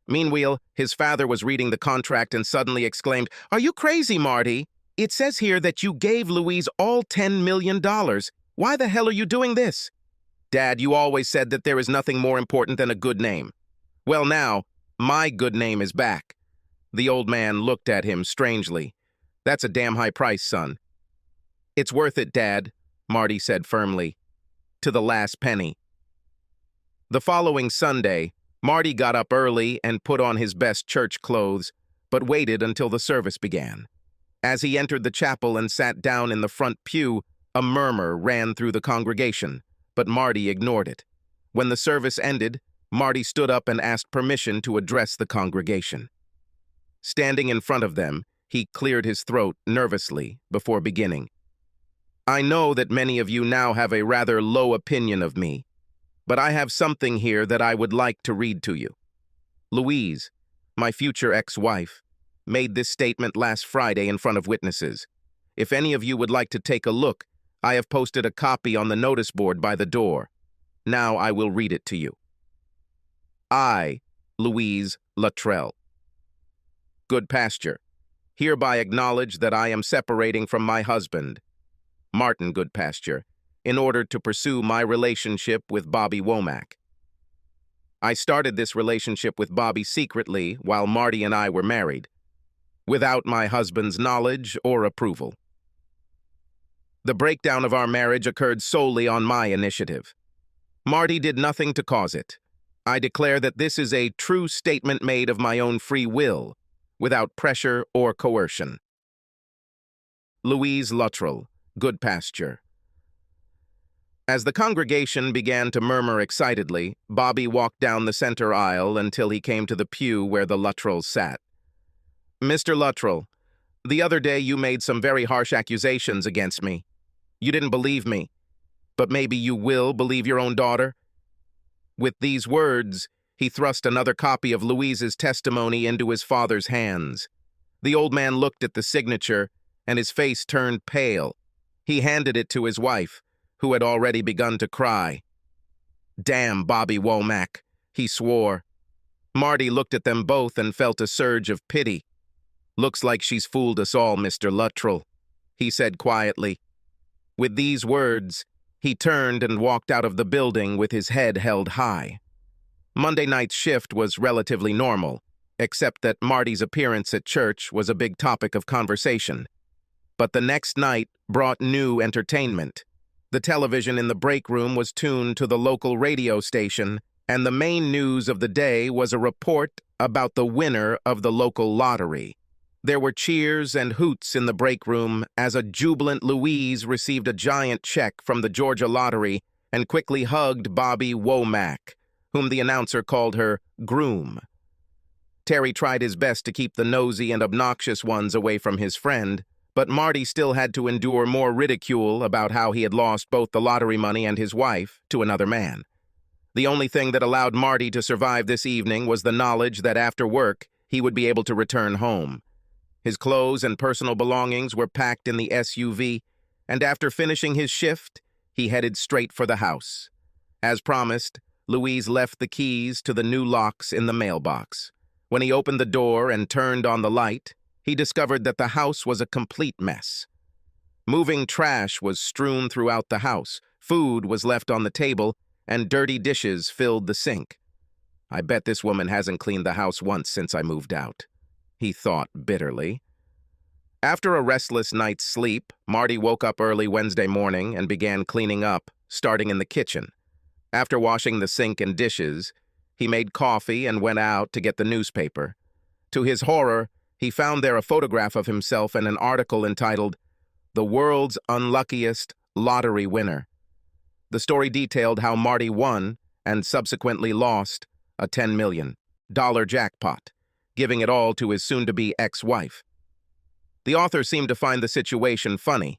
Meanwhile, his father was reading the contract and suddenly exclaimed, Are you crazy, Marty? It says here that you gave Luis all $10 million. Why the hell are you doing this? Dad, you always said that there is nothing more important than a good name. Well, now, my good name is back. The old man looked at him strangely. That's a damn high price, son. It's worth it, Dad, Marty said firmly. To the last penny. The following Sunday, Marty got up early and put on his best church clothes, but waited until the service began. As he entered the chapel and sat down in the front pew, a murmur ran through the congregation, but Marty ignored it. When the service ended, Marty stood up and asked permission to address the congregation. Standing in front of them, he cleared his throat nervously before beginning. I know that many of you now have a rather low opinion of me, but I have something here that I would like to read to you. Louise, my future ex-wife, made this statement last Friday in front of witnesses. If any of you would like to take a look, I have posted a copy on the notice board by the door. Now I will read it to you. I, Louise Luttrell, Good Pasture, hereby acknowledge that I am separating from my husband, Martin Good Pasture, in order to pursue my relationship with Bobby Womack. I started this relationship with Bobby secretly while Marty and I were married, without my husband's knowledge or approval. The breakdown of our marriage occurred solely on my initiative. Marty did nothing to cause it. I declare that this is a true statement made of my own free will, without pressure or coercion. Louise Luttrell, Good Pasture. As the congregation began to murmur excitedly, Bobby walked down the center aisle until he came to the pew where the Luttrells sat. Mr. Luttrell, the other day you made some very harsh accusations against me. You didn't believe me, but maybe you will believe your own daughter? With these words, he thrust another copy of Louise's testimony into his father's hands. The old man looked at the signature, and his face turned pale. He handed it to his wife, who had already begun to cry. Damn Bobby Womack, he swore. Marty looked at them both and felt a surge of pity. "Looks like she's fooled us all, Mr. Luttrell," he said quietly. With these words, he turned and walked out of the building with his head held high. Monday night's shift was relatively normal, except that Marty's appearance at church was a big topic of conversation. But the next night brought new entertainment. The television in the break room was tuned to the local radio station, and the main news of the day was a report about the winner of the local lottery. There were cheers and hoots in the break room as a jubilant Louise received a giant check from the Georgia Lottery and quickly hugged Bobby Womack, whom the announcer called her groom. Terry tried his best to keep the nosy and obnoxious ones away from his friend, but Marty still had to endure more ridicule about how he had lost both the lottery money and his wife to another man. The only thing that allowed Marty to survive this evening was the knowledge that after work he would be able to return home. His clothes and personal belongings were packed in the SUV, and after finishing his shift, he headed straight for the house. As promised, Louise left the keys to the new locks in the mailbox. When he opened the door and turned on the light, he discovered that the house was a complete mess. Moving trash was strewn throughout the house, food was left on the table, and dirty dishes filled the sink. "I bet this woman hasn't cleaned the house once since I moved out," he thought bitterly. After a restless night's sleep, Marty woke up early Wednesday morning and began cleaning up, starting in the kitchen. After washing the sink and dishes, he made coffee and went out to get the newspaper. To his horror, he found there a photograph of himself and an article entitled, "The World's Unluckiest Lottery Winner." The story detailed how Marty won, and subsequently lost, a $10 million jackpot, giving it all to his soon-to-be ex-wife. The author seemed to find the situation funny,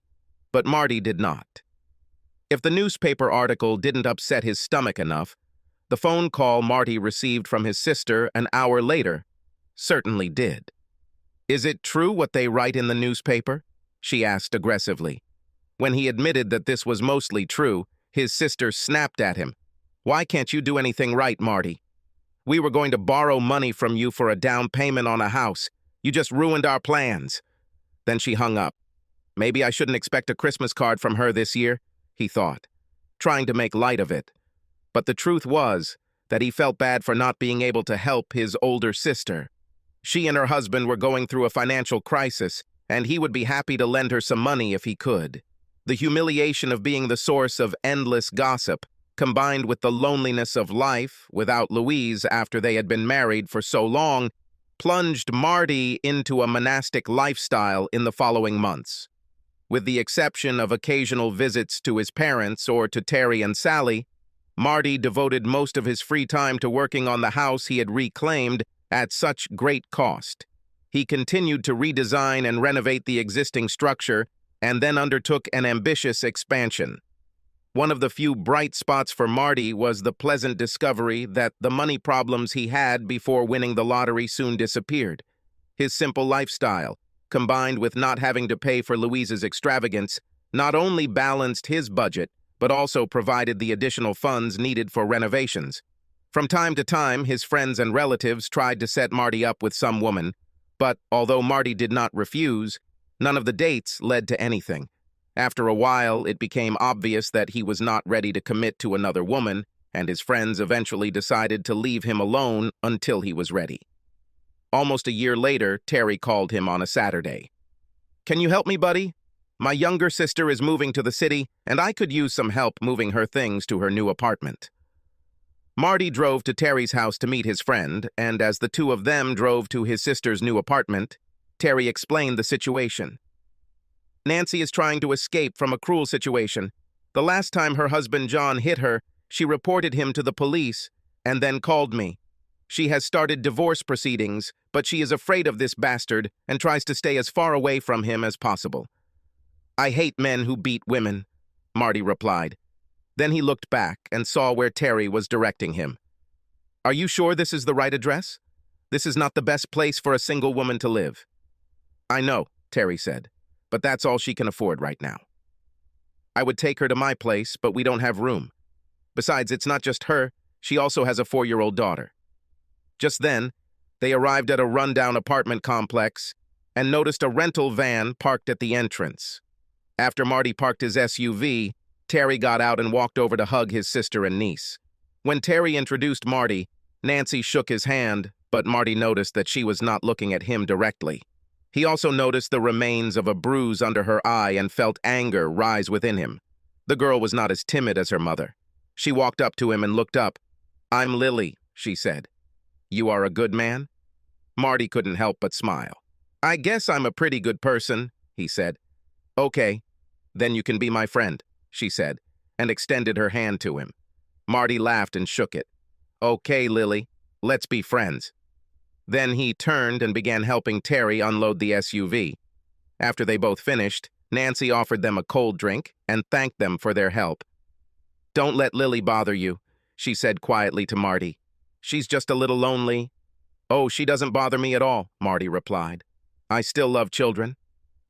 but Marty did not. If the newspaper article didn't upset his stomach enough, the phone call Marty received from his sister an hour later certainly did. "Is it true what they write in the newspaper?" she asked aggressively. When he admitted that this was mostly true, his sister snapped at him. "Why can't you do anything right, Marty? We were going to borrow money from you for a down payment on a house. You just ruined our plans." Then she hung up. Maybe I shouldn't expect a Christmas card from her this year, he thought, trying to make light of it. But the truth was that he felt bad for not being able to help his older sister. She and her husband were going through a financial crisis, and he would be happy to lend her some money if he could. The humiliation of being the source of endless gossip, combined with the loneliness of life without Louise after they had been married for so long, plunged Marty into a monastic lifestyle in the following months. With the exception of occasional visits to his parents or to Terry and Sally, Marty devoted most of his free time to working on the house he had reclaimed at such great cost. He continued to redesign and renovate the existing structure and then undertook an ambitious expansion. One of the few bright spots for Marty was the pleasant discovery that the money problems he had before winning the lottery soon disappeared. His simple lifestyle, combined with not having to pay for Louise's extravagance, not only balanced his budget, but also provided the additional funds needed for renovations. From time to time, his friends and relatives tried to set Marty up with some woman, but although Marty did not refuse, none of the dates led to anything. After a while, it became obvious that he was not ready to commit to another woman, and his friends eventually decided to leave him alone until he was ready. Almost a year later, Terry called him on a Saturday. "Can you help me, buddy? My younger sister is moving to the city, and I could use some help moving her things to her new apartment." Marty drove to Terry's house to meet his friend, and as the two of them drove to his sister's new apartment, Terry explained the situation. "Nancy is trying to escape from a cruel situation. The last time her husband John hit her, she reported him to the police and then called me. She has started divorce proceedings, but she is afraid of this bastard and tries to stay as far away from him as possible." "I hate men who beat women," Marty replied. Then he looked back and saw where Terry was directing him. "Are you sure this is the right address? This is not the best place for a single woman to live." "I know," Terry said, "but that's all she can afford right now. I would take her to my place, but we don't have room. Besides, it's not just her, she also has a 4-year-old daughter." Just then, they arrived at a rundown apartment complex and noticed a rental van parked at the entrance. After Marty parked his SUV, Terry got out and walked over to hug his sister and niece. When Terry introduced Marty, Nancy shook his hand, but Marty noticed that she was not looking at him directly. He also noticed the remains of a bruise under her eye and felt anger rise within him. The girl was not as timid as her mother. She walked up to him and looked up. "I'm Lily," she said. "You are a good man?" Marty couldn't help but smile. "I guess I'm a pretty good person," he said. "Okay, then you can be my friend," she said, and extended her hand to him. Marty laughed and shook it. "Okay, Lily, let's be friends." Then he turned and began helping Terry unload the SUV. After they both finished, Nancy offered them a cold drink and thanked them for their help. "Don't let Lily bother you," she said quietly to Marty. "She's just a little lonely." "Oh, she doesn't bother me at all," Marty replied. "I still love children."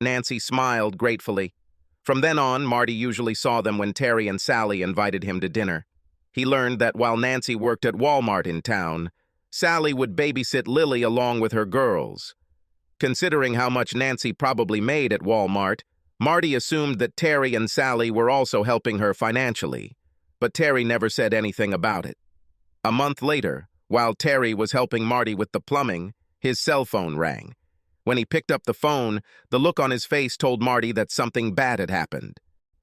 Nancy smiled gratefully. From then on, Marty usually saw them when Terry and Sally invited him to dinner. He learned that while Nancy worked at Walmart in town, Sally would babysit Lily along with her girls. Considering how much Nancy probably made at Walmart, Marty assumed that Terry and Sally were also helping her financially, but Terry never said anything about it. A month later, while Terry was helping Marty with the plumbing, his cell phone rang. When he picked up the phone, the look on his face told Marty that something bad had happened.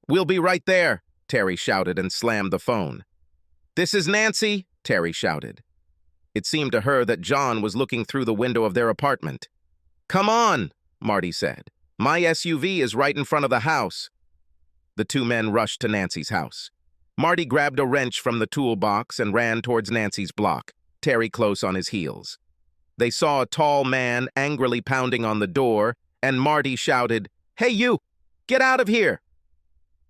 "We'll be right there," Terry shouted and slammed the phone. "This is Nancy," Terry shouted. It seemed to her that John was looking through the window of their apartment. "Come on," Marty said. "My SUV is right in front of the house." The two men rushed to Nancy's house. Marty grabbed a wrench from the toolbox and ran towards Nancy's block, Terry close on his heels. They saw a tall man angrily pounding on the door, and Marty shouted, "Hey you, get out of here!"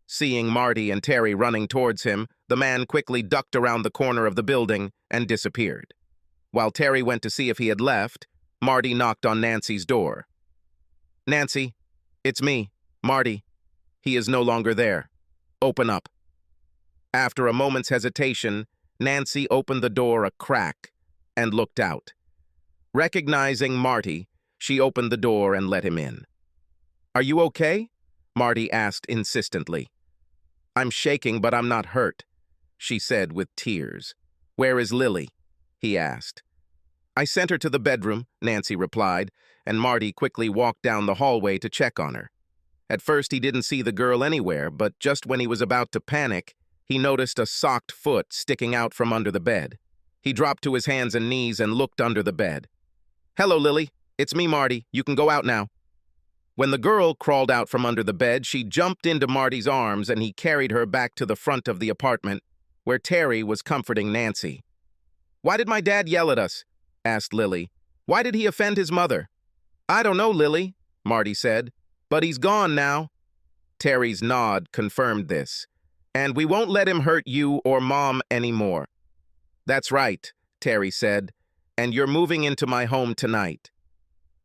Seeing Marty and Terry running towards him, the man quickly ducked around the corner of the building and disappeared. While Terry went to see if he had left, Marty knocked on Nancy's door. "Nancy, it's me, Marty. He is no longer there. Open up." After a moment's hesitation, Nancy opened the door a crack and looked out. Recognizing Marty, she opened the door and let him in. "Are you okay?" Marty asked insistently. "I'm shaking, but I'm not hurt," she said with tears. "Where is Lily?" he asked. "I sent her to the bedroom," Nancy replied, and Marty quickly walked down the hallway to check on her. At first, he didn't see the girl anywhere, but just when he was about to panic, he noticed a socked foot sticking out from under the bed. He dropped to his hands and knees and looked under the bed. "Hello, Lily. It's me, Marty. You can go out now." When the girl crawled out from under the bed, she jumped into Marty's arms and he carried her back to the front of the apartment, where Terry was comforting Nancy. "Why did my dad yell at us?" asked Lily. "Why did he offend his mother?" "I don't know, Lily," Marty said, "but he's gone now." Terry's nod confirmed this. "And we won't let him hurt you or Mom anymore." "That's right," Terry said, "and you're moving into my home tonight."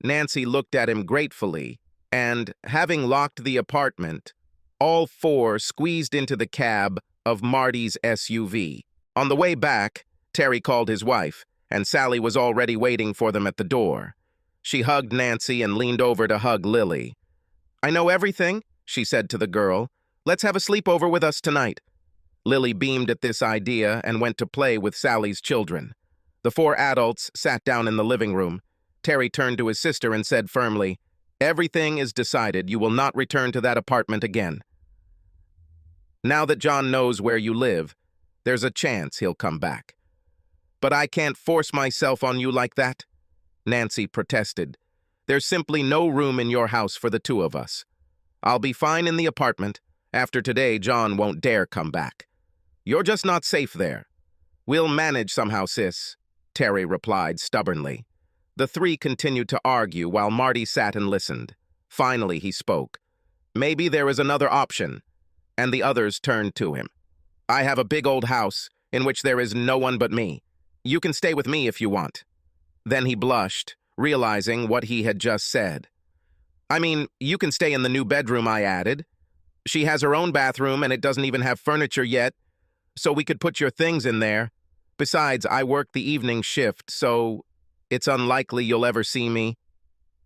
Nancy looked at him gratefully, and, having locked the apartment, all four squeezed into the cab of Marty's SUV. On the way back, Terry called his wife, and Sally was already waiting for them at the door. She hugged Nancy and leaned over to hug Lily. "I know everything," she said to the girl. "Let's have a sleepover with us tonight." Lily beamed at this idea and went to play with Sally's children. The four adults sat down in the living room. Terry turned to his sister and said firmly, "Everything is decided. You will not return to that apartment again. Now that John knows where you live, there's a chance he'll come back." "But I can't force myself on you like that," Nancy protested. "There's simply no room in your house for the two of us. I'll be fine in the apartment. After today, John won't dare come back. You're just not safe there." "We'll manage somehow, sis," Terry replied stubbornly. The three continued to argue while Marty sat and listened. Finally, he spoke. "Maybe there is another option," and the others turned to him. "I have a big old house in which there is no one but me. You can stay with me if you want." Then he blushed, realizing what he had just said. "I mean, you can stay in the new bedroom I added. She has her own bathroom and it doesn't even have furniture yet, so we could put your things in there." Besides, I work the evening shift, so it's unlikely you'll ever see me."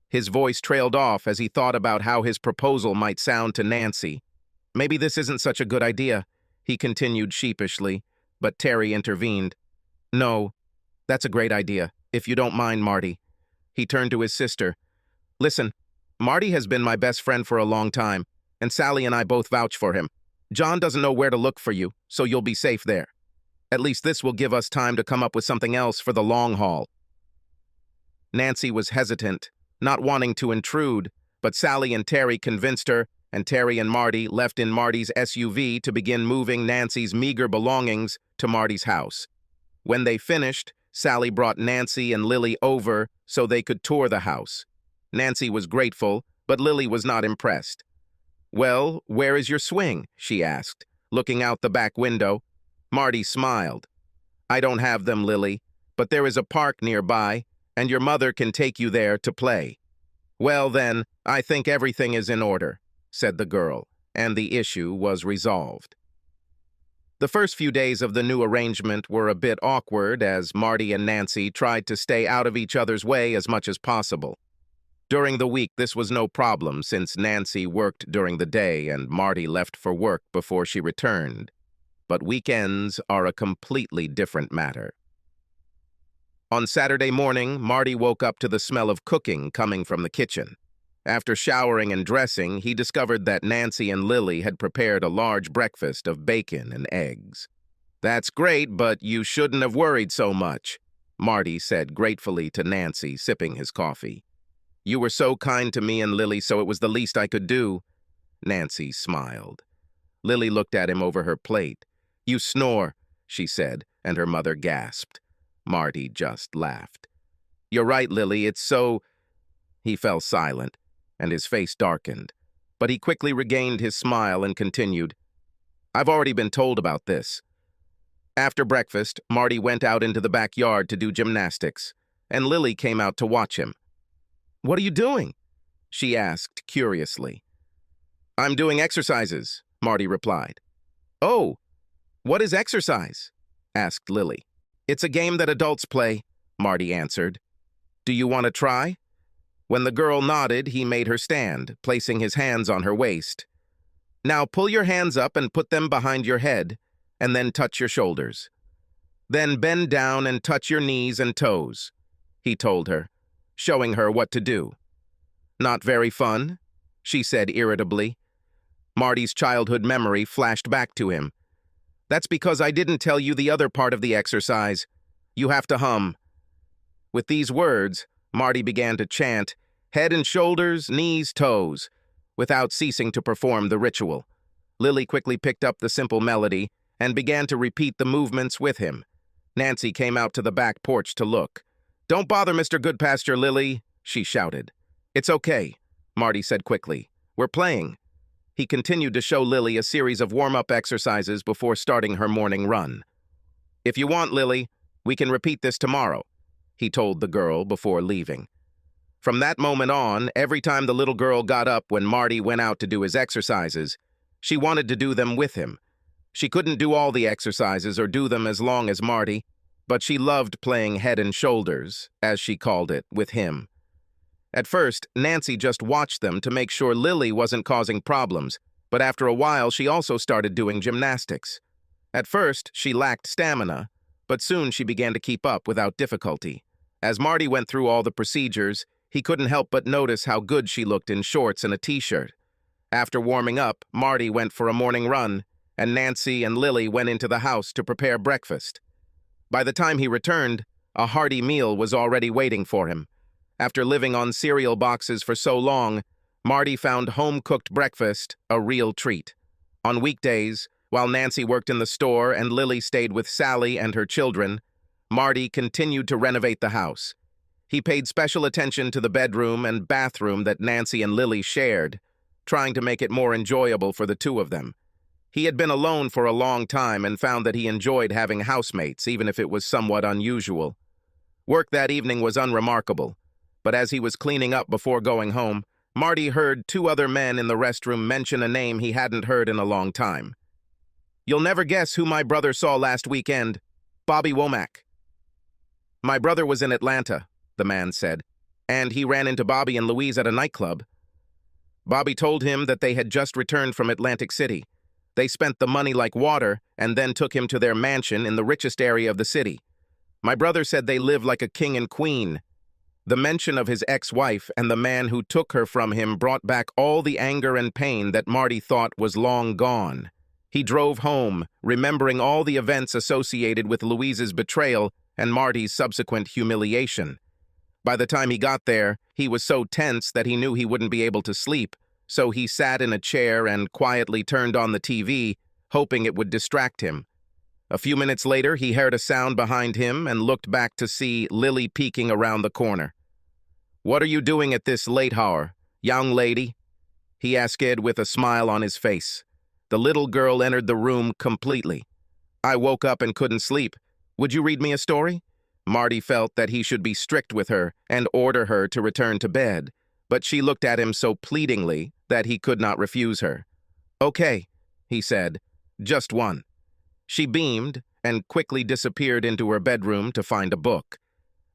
His voice trailed off as he thought about how his proposal might sound to Nancy. "Maybe this isn't such a good idea," he continued sheepishly, but Terry intervened. "No, that's a great idea, if you don't mind, Marty." He turned to his sister. "Listen, Marty has been my best friend for a long time, and Sally and I both vouch for him. John doesn't know where to look for you, so you'll be safe there. At least this will give us time to come up with something else for the long haul." Nancy was hesitant, not wanting to intrude, but Sally and Terry convinced her, and Terry and Marty left in Marty's SUV to begin moving Nancy's meager belongings to Marty's house. When they finished, Sally brought Nancy and Lily over so they could tour the house. Nancy was grateful, but Lily was not impressed. "Well, where is your swing?" she asked, looking out the back window. Marty smiled. "I don't have them, Lily, but there is a park nearby, and your mother can take you there to play." "Well then, I think everything is in order," said the girl, and the issue was resolved. The first few days of the new arrangement were a bit awkward as Marty and Nancy tried to stay out of each other's way as much as possible. During the week, this was no problem since Nancy worked during the day and Marty left for work before she returned. But weekends are a completely different matter. On Saturday morning, Marty woke up to the smell of cooking coming from the kitchen. After showering and dressing, he discovered that Nancy and Lily had prepared a large breakfast of bacon and eggs. "That's great, but you shouldn't have worried so much," Marty said gratefully to Nancy, sipping his coffee. "You were so kind to me and Lily, so it was the least I could do." Nancy smiled. Lily looked at him over her plate. "You snore," she said, and her mother gasped. Marty just laughed. "You're right, Lily, it's so—" He fell silent, and his face darkened. But he quickly regained his smile and continued, "I've already been told about this." After breakfast, Marty went out into the backyard to do gymnastics, and Lily came out to watch him. "What are you doing?" she asked curiously. "I'm doing exercises," Marty replied. "Oh, what is exercise?" asked Lily. "It's a game that adults play," Marty answered. "Do you want to try?" When the girl nodded, he made her stand, placing his hands on her waist. "Now pull your hands up and put them behind your head, and then touch your shoulders. Then bend down and touch your knees and toes," he told her, showing her what to do. "Not very fun," she said irritably. Marty's childhood memory flashed back to him. "That's because I didn't tell you the other part of the exercise. You have to hum." With these words, Marty began to chant, "Head and shoulders, knees, toes," without ceasing to perform the ritual. Lily quickly picked up the simple melody and began to repeat the movements with him. Nancy came out to the back porch to look. "Don't bother Mr. Goodpasture, Lily," she shouted. "It's okay," Marty said quickly. "We're playing." He continued to show Lily a series of warm-up exercises before starting her morning run. "If you want, Lily, we can repeat this tomorrow," he told the girl before leaving. From that moment on, every time the little girl got up when Marty went out to do his exercises, she wanted to do them with him. She couldn't do all the exercises or do them as long as Marty, but she loved playing head and shoulders, as she called it, with him. At first, Nancy just watched them to make sure Lily wasn't causing problems, but after a while she also started doing gymnastics. At first, she lacked stamina, but soon she began to keep up without difficulty. As Marty went through all the procedures, he couldn't help but notice how good she looked in shorts and a t-shirt. After warming up, Marty went for a morning run, and Nancy and Lily went into the house to prepare breakfast. By the time he returned, a hearty meal was already waiting for him. After living on cereal boxes for so long, Marty found home-cooked breakfast a real treat. On weekdays, while Nancy worked in the store and Lily stayed with Sally and her children, Marty continued to renovate the house. He paid special attention to the bedroom and bathroom that Nancy and Lily shared, trying to make it more enjoyable for the two of them. He had been alone for a long time and found that he enjoyed having housemates, even if it was somewhat unusual. Work that evening was unremarkable, but as he was cleaning up before going home, Marty heard two other men in the restroom mention a name he hadn't heard in a long time. "You'll never guess who my brother saw last weekend," Bobby Womack. My brother was in Atlanta, the man said, and he ran into Bobby and Louise at a nightclub. Bobby told him that they had just returned from Atlantic City. They spent the money like water and then took him to their mansion in the richest area of the city. My brother said they lived like a king and queen. The mention of his ex-wife and the man who took her from him brought back all the anger and pain that Marty thought was long gone. He drove home, remembering all the events associated with Louise's betrayal and Marty's subsequent humiliation. By the time he got there, he was so tense that he knew he wouldn't be able to sleep, so he sat in a chair and quietly turned on the TV, hoping it would distract him. A few minutes later, he heard a sound behind him and looked back to see Lily peeking around the corner. "What are you doing at this late hour, young lady?" he asked with a smile on his face. The little girl entered the room completely. "I woke up and couldn't sleep. Would you read me a story?" Marty felt that he should be strict with her and order her to return to bed, but she looked at him so pleadingly that he could not refuse her. "Okay," he said, "just one." She beamed and quickly disappeared into her bedroom to find a book.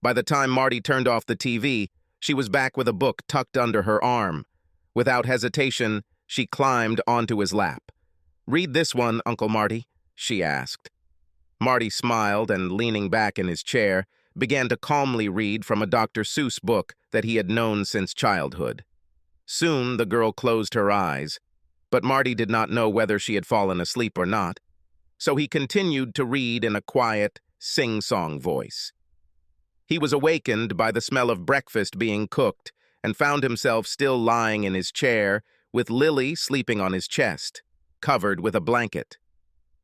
By the time Marty turned off the TV, she was back with a book tucked under her arm. Without hesitation, she climbed onto his lap. "Read this one, Uncle Marty," she asked. Marty smiled and, leaning back in his chair, began to calmly read from a Dr. Seuss book that he had known since childhood. Soon the girl closed her eyes, but Marty did not know whether she had fallen asleep or not, so he continued to read in a quiet, sing-song voice. He was awakened by the smell of breakfast being cooked and found himself still lying in his chair with Lily sleeping on his chest, covered with a blanket.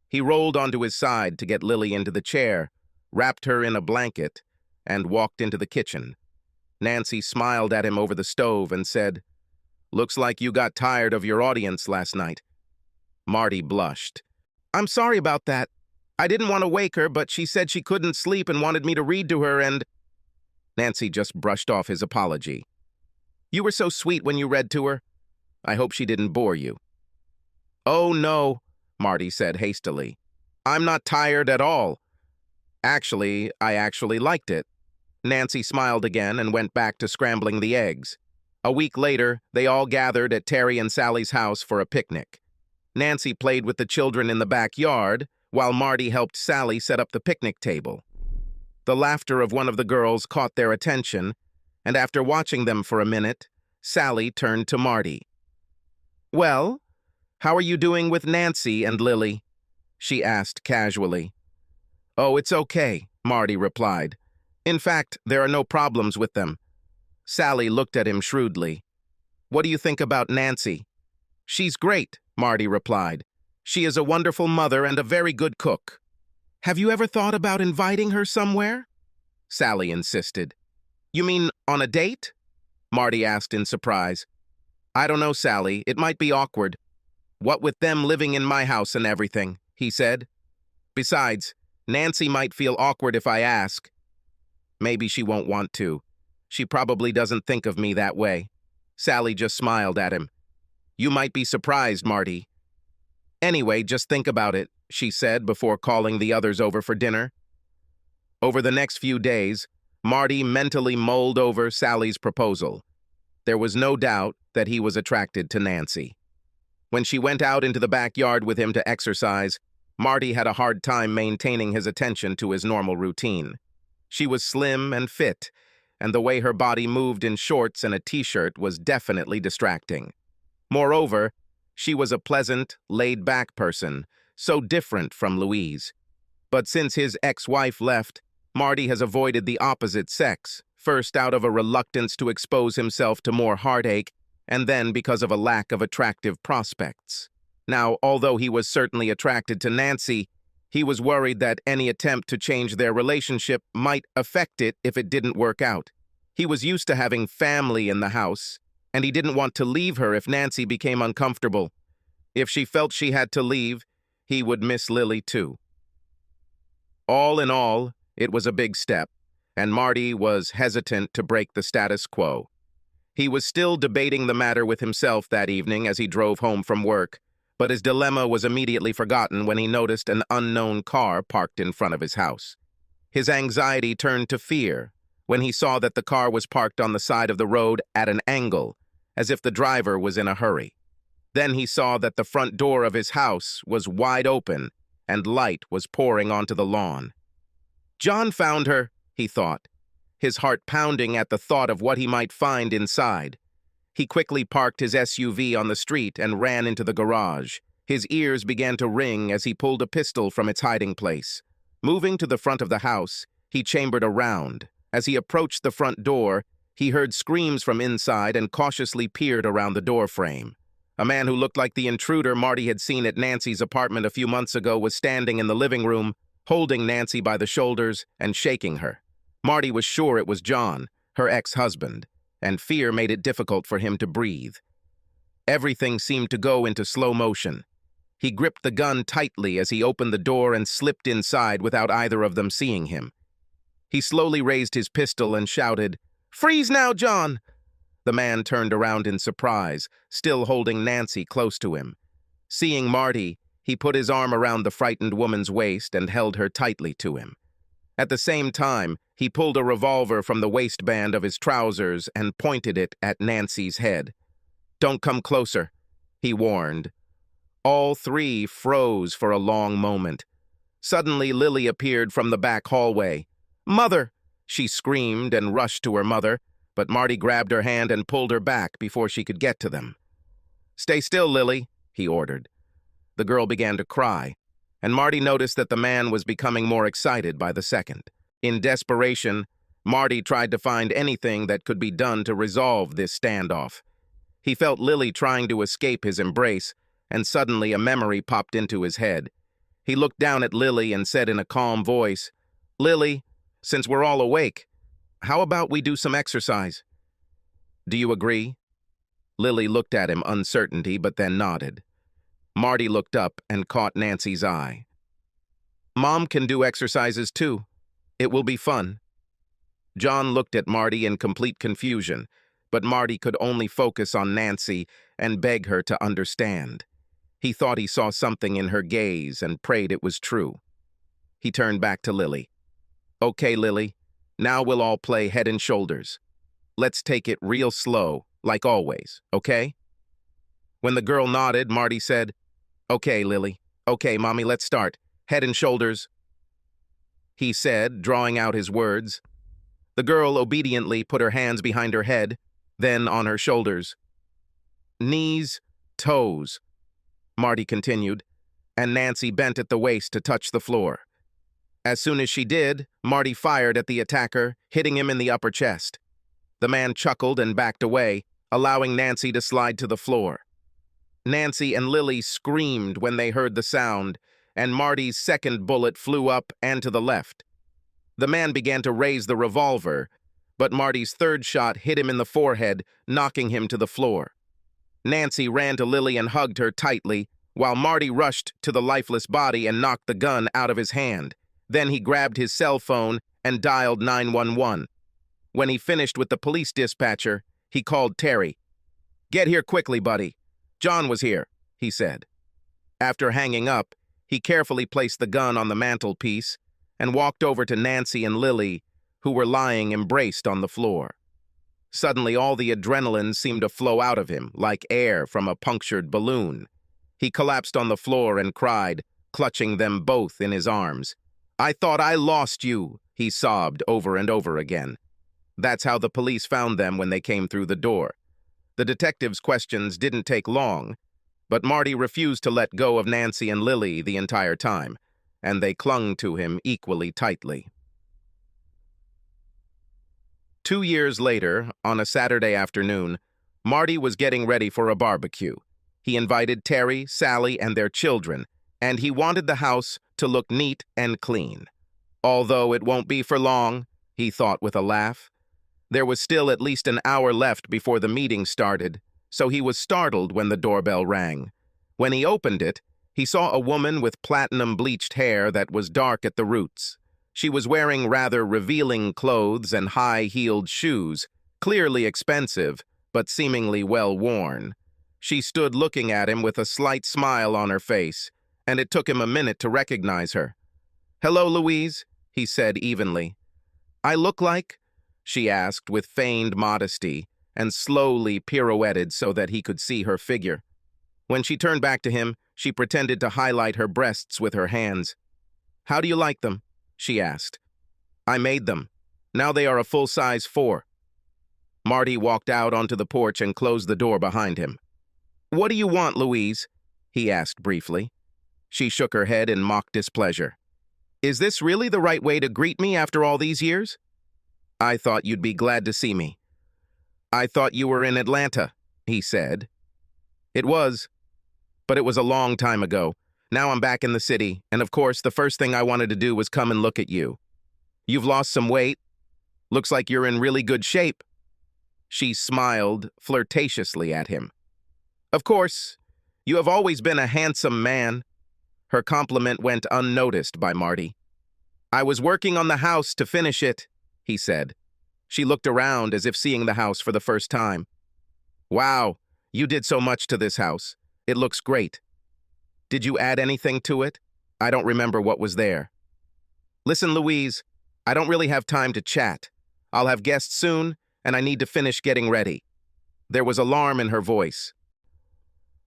He rolled onto his side to get Lily into the chair, wrapped her in a blanket, and walked into the kitchen. Nancy smiled at him over the stove and said, "Looks like you got tired of your audience last night." Marty blushed. "I'm sorry about that. I didn't want to wake her, but she said she couldn't sleep and wanted me to read to her and—" Nancy just brushed off his apology. "You were so sweet when you read to her. I hope she didn't bore you." "Oh, no," Marty said hastily. "I'm not tired at all. Actually, I actually liked it." Nancy smiled again and went back to scrambling the eggs. A week later, they all gathered at Terry and Sally's house for a picnic. Nancy played with the children in the backyard, while Marty helped Sally set up the picnic table. The laughter of one of the girls caught their attention, and after watching them for a minute, Sally turned to Marty. "Well, how are you doing with Nancy and Lily?" she asked casually. "Oh, it's okay," Marty replied. "In fact, there are no problems with them." Sally looked at him shrewdly. "What do you think about Nancy?" "She's great," Marty replied. "She is a wonderful mother and a very good cook." "Have you ever thought about inviting her somewhere?" Sally insisted. "You mean on a date?" Marty asked in surprise. "I don't know, Sally. It might be awkward. What with them living in my house and everything," he said. "Besides, Nancy might feel awkward if I ask." "Maybe she won't want to. She probably doesn't think of me that way." Sally just smiled at him. "You might be surprised, Marty." "Anyway, just think about it," she said before calling the others over for dinner. Over the next few days, Marty mentally mulled over Sally's proposal. There was no doubt that he was attracted to Nancy. When she went out into the backyard with him to exercise, Marty had a hard time maintaining his attention to his normal routine. She was slim and fit, and the way her body moved in shorts and a t-shirt was definitely distracting. Moreover, she was a pleasant, laid-back person, so different from Louise. But since his ex-wife left, Marty has avoided the opposite sex, first out of a reluctance to expose himself to more heartache, and then because of a lack of attractive prospects. Now, although he was certainly attracted to Nancy, he was worried that any attempt to change their relationship might affect it if it didn't work out. He was used to having family in the house, and he didn't want to leave her if Nancy became uncomfortable. If she felt she had to leave, he would miss Lily too. All in all, it was a big step, and Marty was hesitant to break the status quo. He was still debating the matter with himself that evening as he drove home from work, But his dilemma was immediately forgotten when he noticed an unknown car parked in front of his house. His anxiety turned to fear when he saw that the car was parked on the side of the road at an angle, as if the driver was in a hurry. Then he saw that the front door of his house was wide open and light was pouring onto the lawn. John found her, he thought, his heart pounding at the thought of what he might find inside. He quickly parked his SUV on the street and ran into the garage. His ears began to ring as he pulled a pistol from its hiding place. Moving to the front of the house, he chambered around. As he approached the front door, he heard screams from inside and cautiously peered around the door frame. A man who looked like the intruder Marty had seen at Nancy's apartment a few months ago was standing in the living room, holding Nancy by the shoulders and shaking her. Marty was sure it was John, her ex-husband, and fear made it difficult for him to breathe. Everything seemed to go into slow motion. He gripped the gun tightly as he opened the door and slipped inside without either of them seeing him. He slowly raised his pistol and shouted, "Freeze now, John!" The man turned around in surprise, still holding Nancy close to him. Seeing Marty, he put his arm around the frightened woman's waist and held her tightly to him. At the same time, he pulled a revolver from the waistband of his trousers and pointed it at Nancy's head. "Don't come closer," he warned. All three froze for a long moment. Suddenly, Lily appeared from the back hallway. "Mother!" she screamed and rushed to her mother, but Marty grabbed her hand and pulled her back before she could get to them. "Stay still, Lily," he ordered. The girl began to cry, and Marty noticed that the man was becoming more excited by the second. In desperation, Marty tried to find anything that could be done to resolve this standoff. He felt Lily trying to escape his embrace, and suddenly a memory popped into his head. He looked down at Lily and said in a calm voice, "Lily, since we're all awake, how about we do some exercise? Do you agree?" Lily looked at him uncertainty, but then nodded. Marty looked up and caught Nancy's eye. "Mom can do exercises too. It will be fun." John looked at Marty in complete confusion, but Marty could only focus on Nancy and beg her to understand. He thought he saw something in her gaze and prayed it was true. He turned back to Lily. "Okay, Lily, now we'll all play head and shoulders. Let's take it real slow, like always, okay?" When the girl nodded, Marty said, "Okay, Lily. Okay, Mommy, let's start. Head and shoulders," he said, drawing out his words. The girl obediently put her hands behind her head, then on her shoulders. "Knees, toes," Marty continued, and Nancy bent at the waist to touch the floor. As soon as she did, Marty fired at the attacker, hitting him in the upper chest. The man chuckled and backed away, allowing Nancy to slide to the floor. Nancy and Lily screamed when they heard the sound, and Marty's second bullet flew up and to the left. The man began to raise the revolver, but Marty's third shot hit him in the forehead, knocking him to the floor. Nancy ran to Lily and hugged her tightly, while Marty rushed to the lifeless body and knocked the gun out of his hand. Then he grabbed his cell phone and dialed 911. When he finished with the police dispatcher, he called Terry. "Get here quickly, buddy. John was here," he said. After hanging up, he carefully placed the gun on the mantelpiece and walked over to Nancy and Lily, who were lying embraced on the floor. Suddenly, all the adrenaline seemed to flow out of him, like air from a punctured balloon. He collapsed on the floor and cried, clutching them both in his arms. "I thought I lost you," he sobbed over and over again. That's how the police found them when they came through the door. The detectives' questions didn't take long, but Marty refused to let go of Nancy and Lily the entire time, and they clung to him equally tightly. 2 years later, on a Saturday afternoon, Marty was getting ready for a barbecue. He invited Terry, Sally, and their children, and he wanted the house to look neat and clean. Although it won't be for long, he thought with a laugh. There was still at least an hour left before the meeting started, so he was startled when the doorbell rang. When he opened it, he saw a woman with platinum-bleached hair that was dark at the roots. She was wearing rather revealing clothes and high-heeled shoes, clearly expensive, but seemingly well-worn. She stood looking at him with a slight smile on her face, and it took him a minute to recognize her. "Hello, Louise," he said evenly. "I look like?" she asked with feigned modesty, and slowly pirouetted so that he could see her figure. When she turned back to him, she pretended to highlight her breasts with her hands. "How do you like them?" she asked. "I made them. Now they are a full-size 4. Marty walked out onto the porch and closed the door behind him. "What do you want, Louise?" he asked briefly. She shook her head in mock displeasure. "Is this really the right way to greet me after all these years? I thought you'd be glad to see me." "I thought you were in Atlanta," he said. "It was, but it was a long time ago. Now I'm back in the city, and of course the first thing I wanted to do was come and look at you. You've lost some weight. Looks like you're in really good shape." She smiled flirtatiously at him. "Of course, you have always been a handsome man." Her compliment went unnoticed by Marty. "I was working on the house to finish it," he said. She looked around as if seeing the house for the first time. "Wow, you did so much to this house. It looks great. Did you add anything to it? I don't remember what was there." "Listen, Louise, I don't really have time to chat. I'll have guests soon, and I need to finish getting ready." There was alarm in her voice.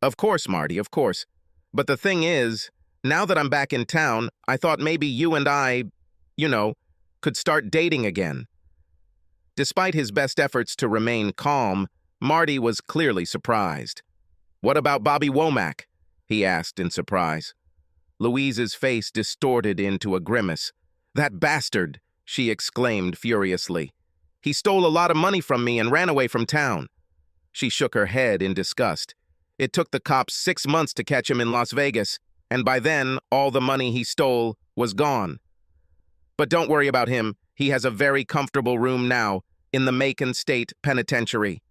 "Of course, Marty, of course. But the thing is, now that I'm back in town, I thought maybe you and I, could start dating again." Despite his best efforts to remain calm, Marty was clearly surprised. "What about Bobby Womack?" he asked in surprise. Louise's face distorted into a grimace. "That bastard!" she exclaimed furiously. "He stole a lot of money from me and ran away from town." She shook her head in disgust. "It took the cops 6 months to catch him in Las Vegas, and by then, all the money he stole was gone. But don't worry about him. He has a very comfortable room now in the Macon State Penitentiary."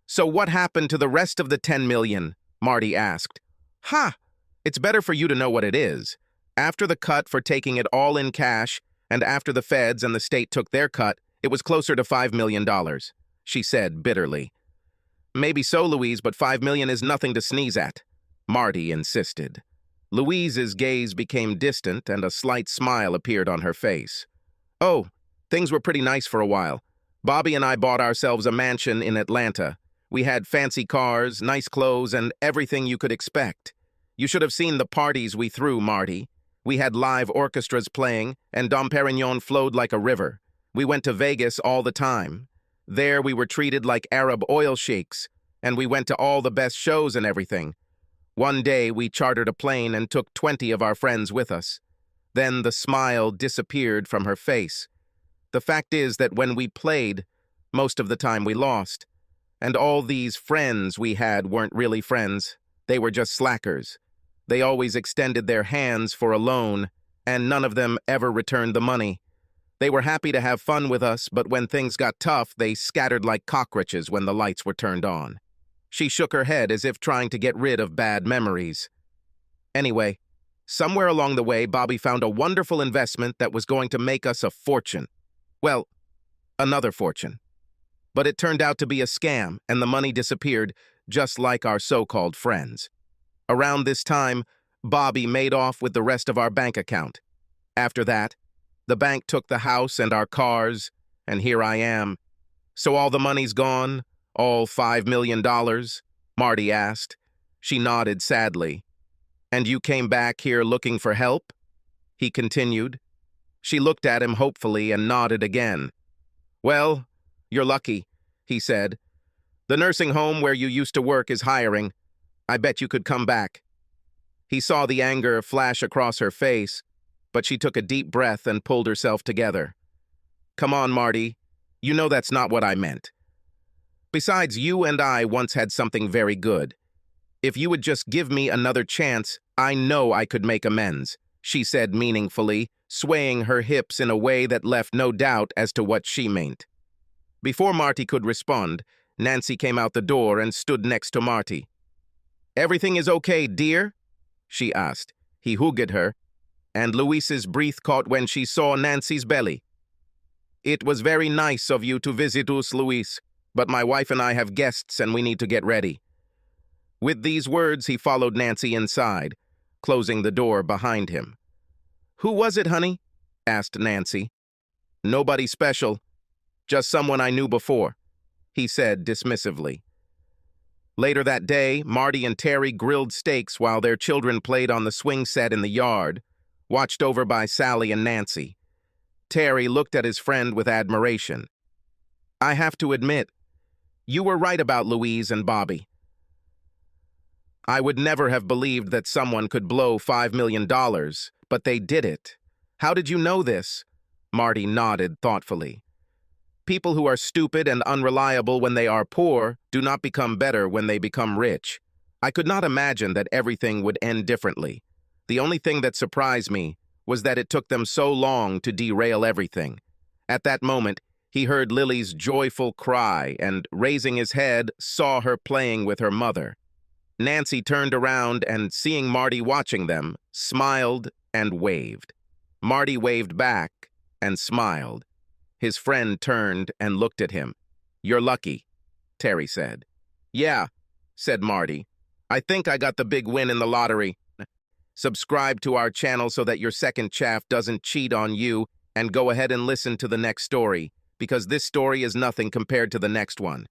"So what happened to the rest of the 10 million? Marty asked. "Ha! It's better for you to know what it is. After the cut for taking it all in cash, and after the feds and the state took their cut, it was closer to $5 million, she said bitterly. "Maybe so, Louise, but $5 million is nothing to sneeze at," Marty insisted. Louise's gaze became distant and a slight smile appeared on her face. "Oh, things were pretty nice for a while. Bobby and I bought ourselves a mansion in Atlanta. We had fancy cars, nice clothes, and everything you could expect. You should have seen the parties we threw, Marty. We had live orchestras playing, and Dom Perignon flowed like a river. We went to Vegas all the time. There we were treated like Arab oil sheiks, and we went to all the best shows and everything. One day we chartered a plane and took 20 of our friends with us." Then the smile disappeared from her face. "The fact is that when we played, most of the time we lost. And all these friends we had weren't really friends. They were just slackers. They always extended their hands for a loan, and none of them ever returned the money. They were happy to have fun with us, but when things got tough, they scattered like cockroaches when the lights were turned on." She shook her head as if trying to get rid of bad memories. "Anyway, somewhere along the way, Bobby found a wonderful investment that was going to make us a fortune. Well, another fortune. But it turned out to be a scam, and the money disappeared, just like our so-called friends. Around this time, Bobby made off with the rest of our bank account. After that, the bank took the house and our cars, and here I am. So all the money's gone? All $5 million? Marty asked. She nodded sadly. "And you came back here looking for help?" he continued. She looked at him hopefully and nodded again. "Well, you're lucky," he said. "The nursing home where you used to work is hiring. I bet you could come back." He saw the anger flash across her face, but she took a deep breath and pulled herself together. "Come on, Marty. You know that's not what I meant. Besides, you and I once had something very good. If you would just give me another chance, I know I could make amends," she said meaningfully, swaying her hips in a way that left no doubt as to what she meant. Before Marty could respond, Nancy came out the door and stood next to Marty. "Everything is okay, dear?" she asked. He hooted her, and Louise's breath caught when she saw Nancy's belly. "It was very nice of you to visit us, Louise, but my wife and I have guests and we need to get ready." With these words, he followed Nancy inside, closing the door behind him. "Who was it, honey?" asked Nancy. "Nobody special. Just someone I knew before," he said dismissively. Later that day, Marty and Terry grilled steaks while their children played on the swing set in the yard, watched over by Sally and Nancy. Terry looked at his friend with admiration. "I have to admit, you were right about Louise and Bobby. I would never have believed that someone could blow $5 million, but they did it. How did you know this?" Marty nodded thoughtfully. "People who are stupid and unreliable when they are poor do not become better when they become rich. I could not imagine that everything would end differently. The only thing that surprised me was that it took them so long to derail everything." At that moment, he heard Lily's joyful cry and, raising his head, saw her playing with her mother. Nancy turned around and, seeing Marty watching them, smiled and waved. Marty waved back and smiled. His friend turned and looked at him. "You're lucky," Terry said. "Yeah," said Marty. "I think I got the big win in the lottery." Subscribe to our channel so that your second chaff doesn't cheat on you, and go ahead and listen to the next story, because this story is nothing compared to the next one.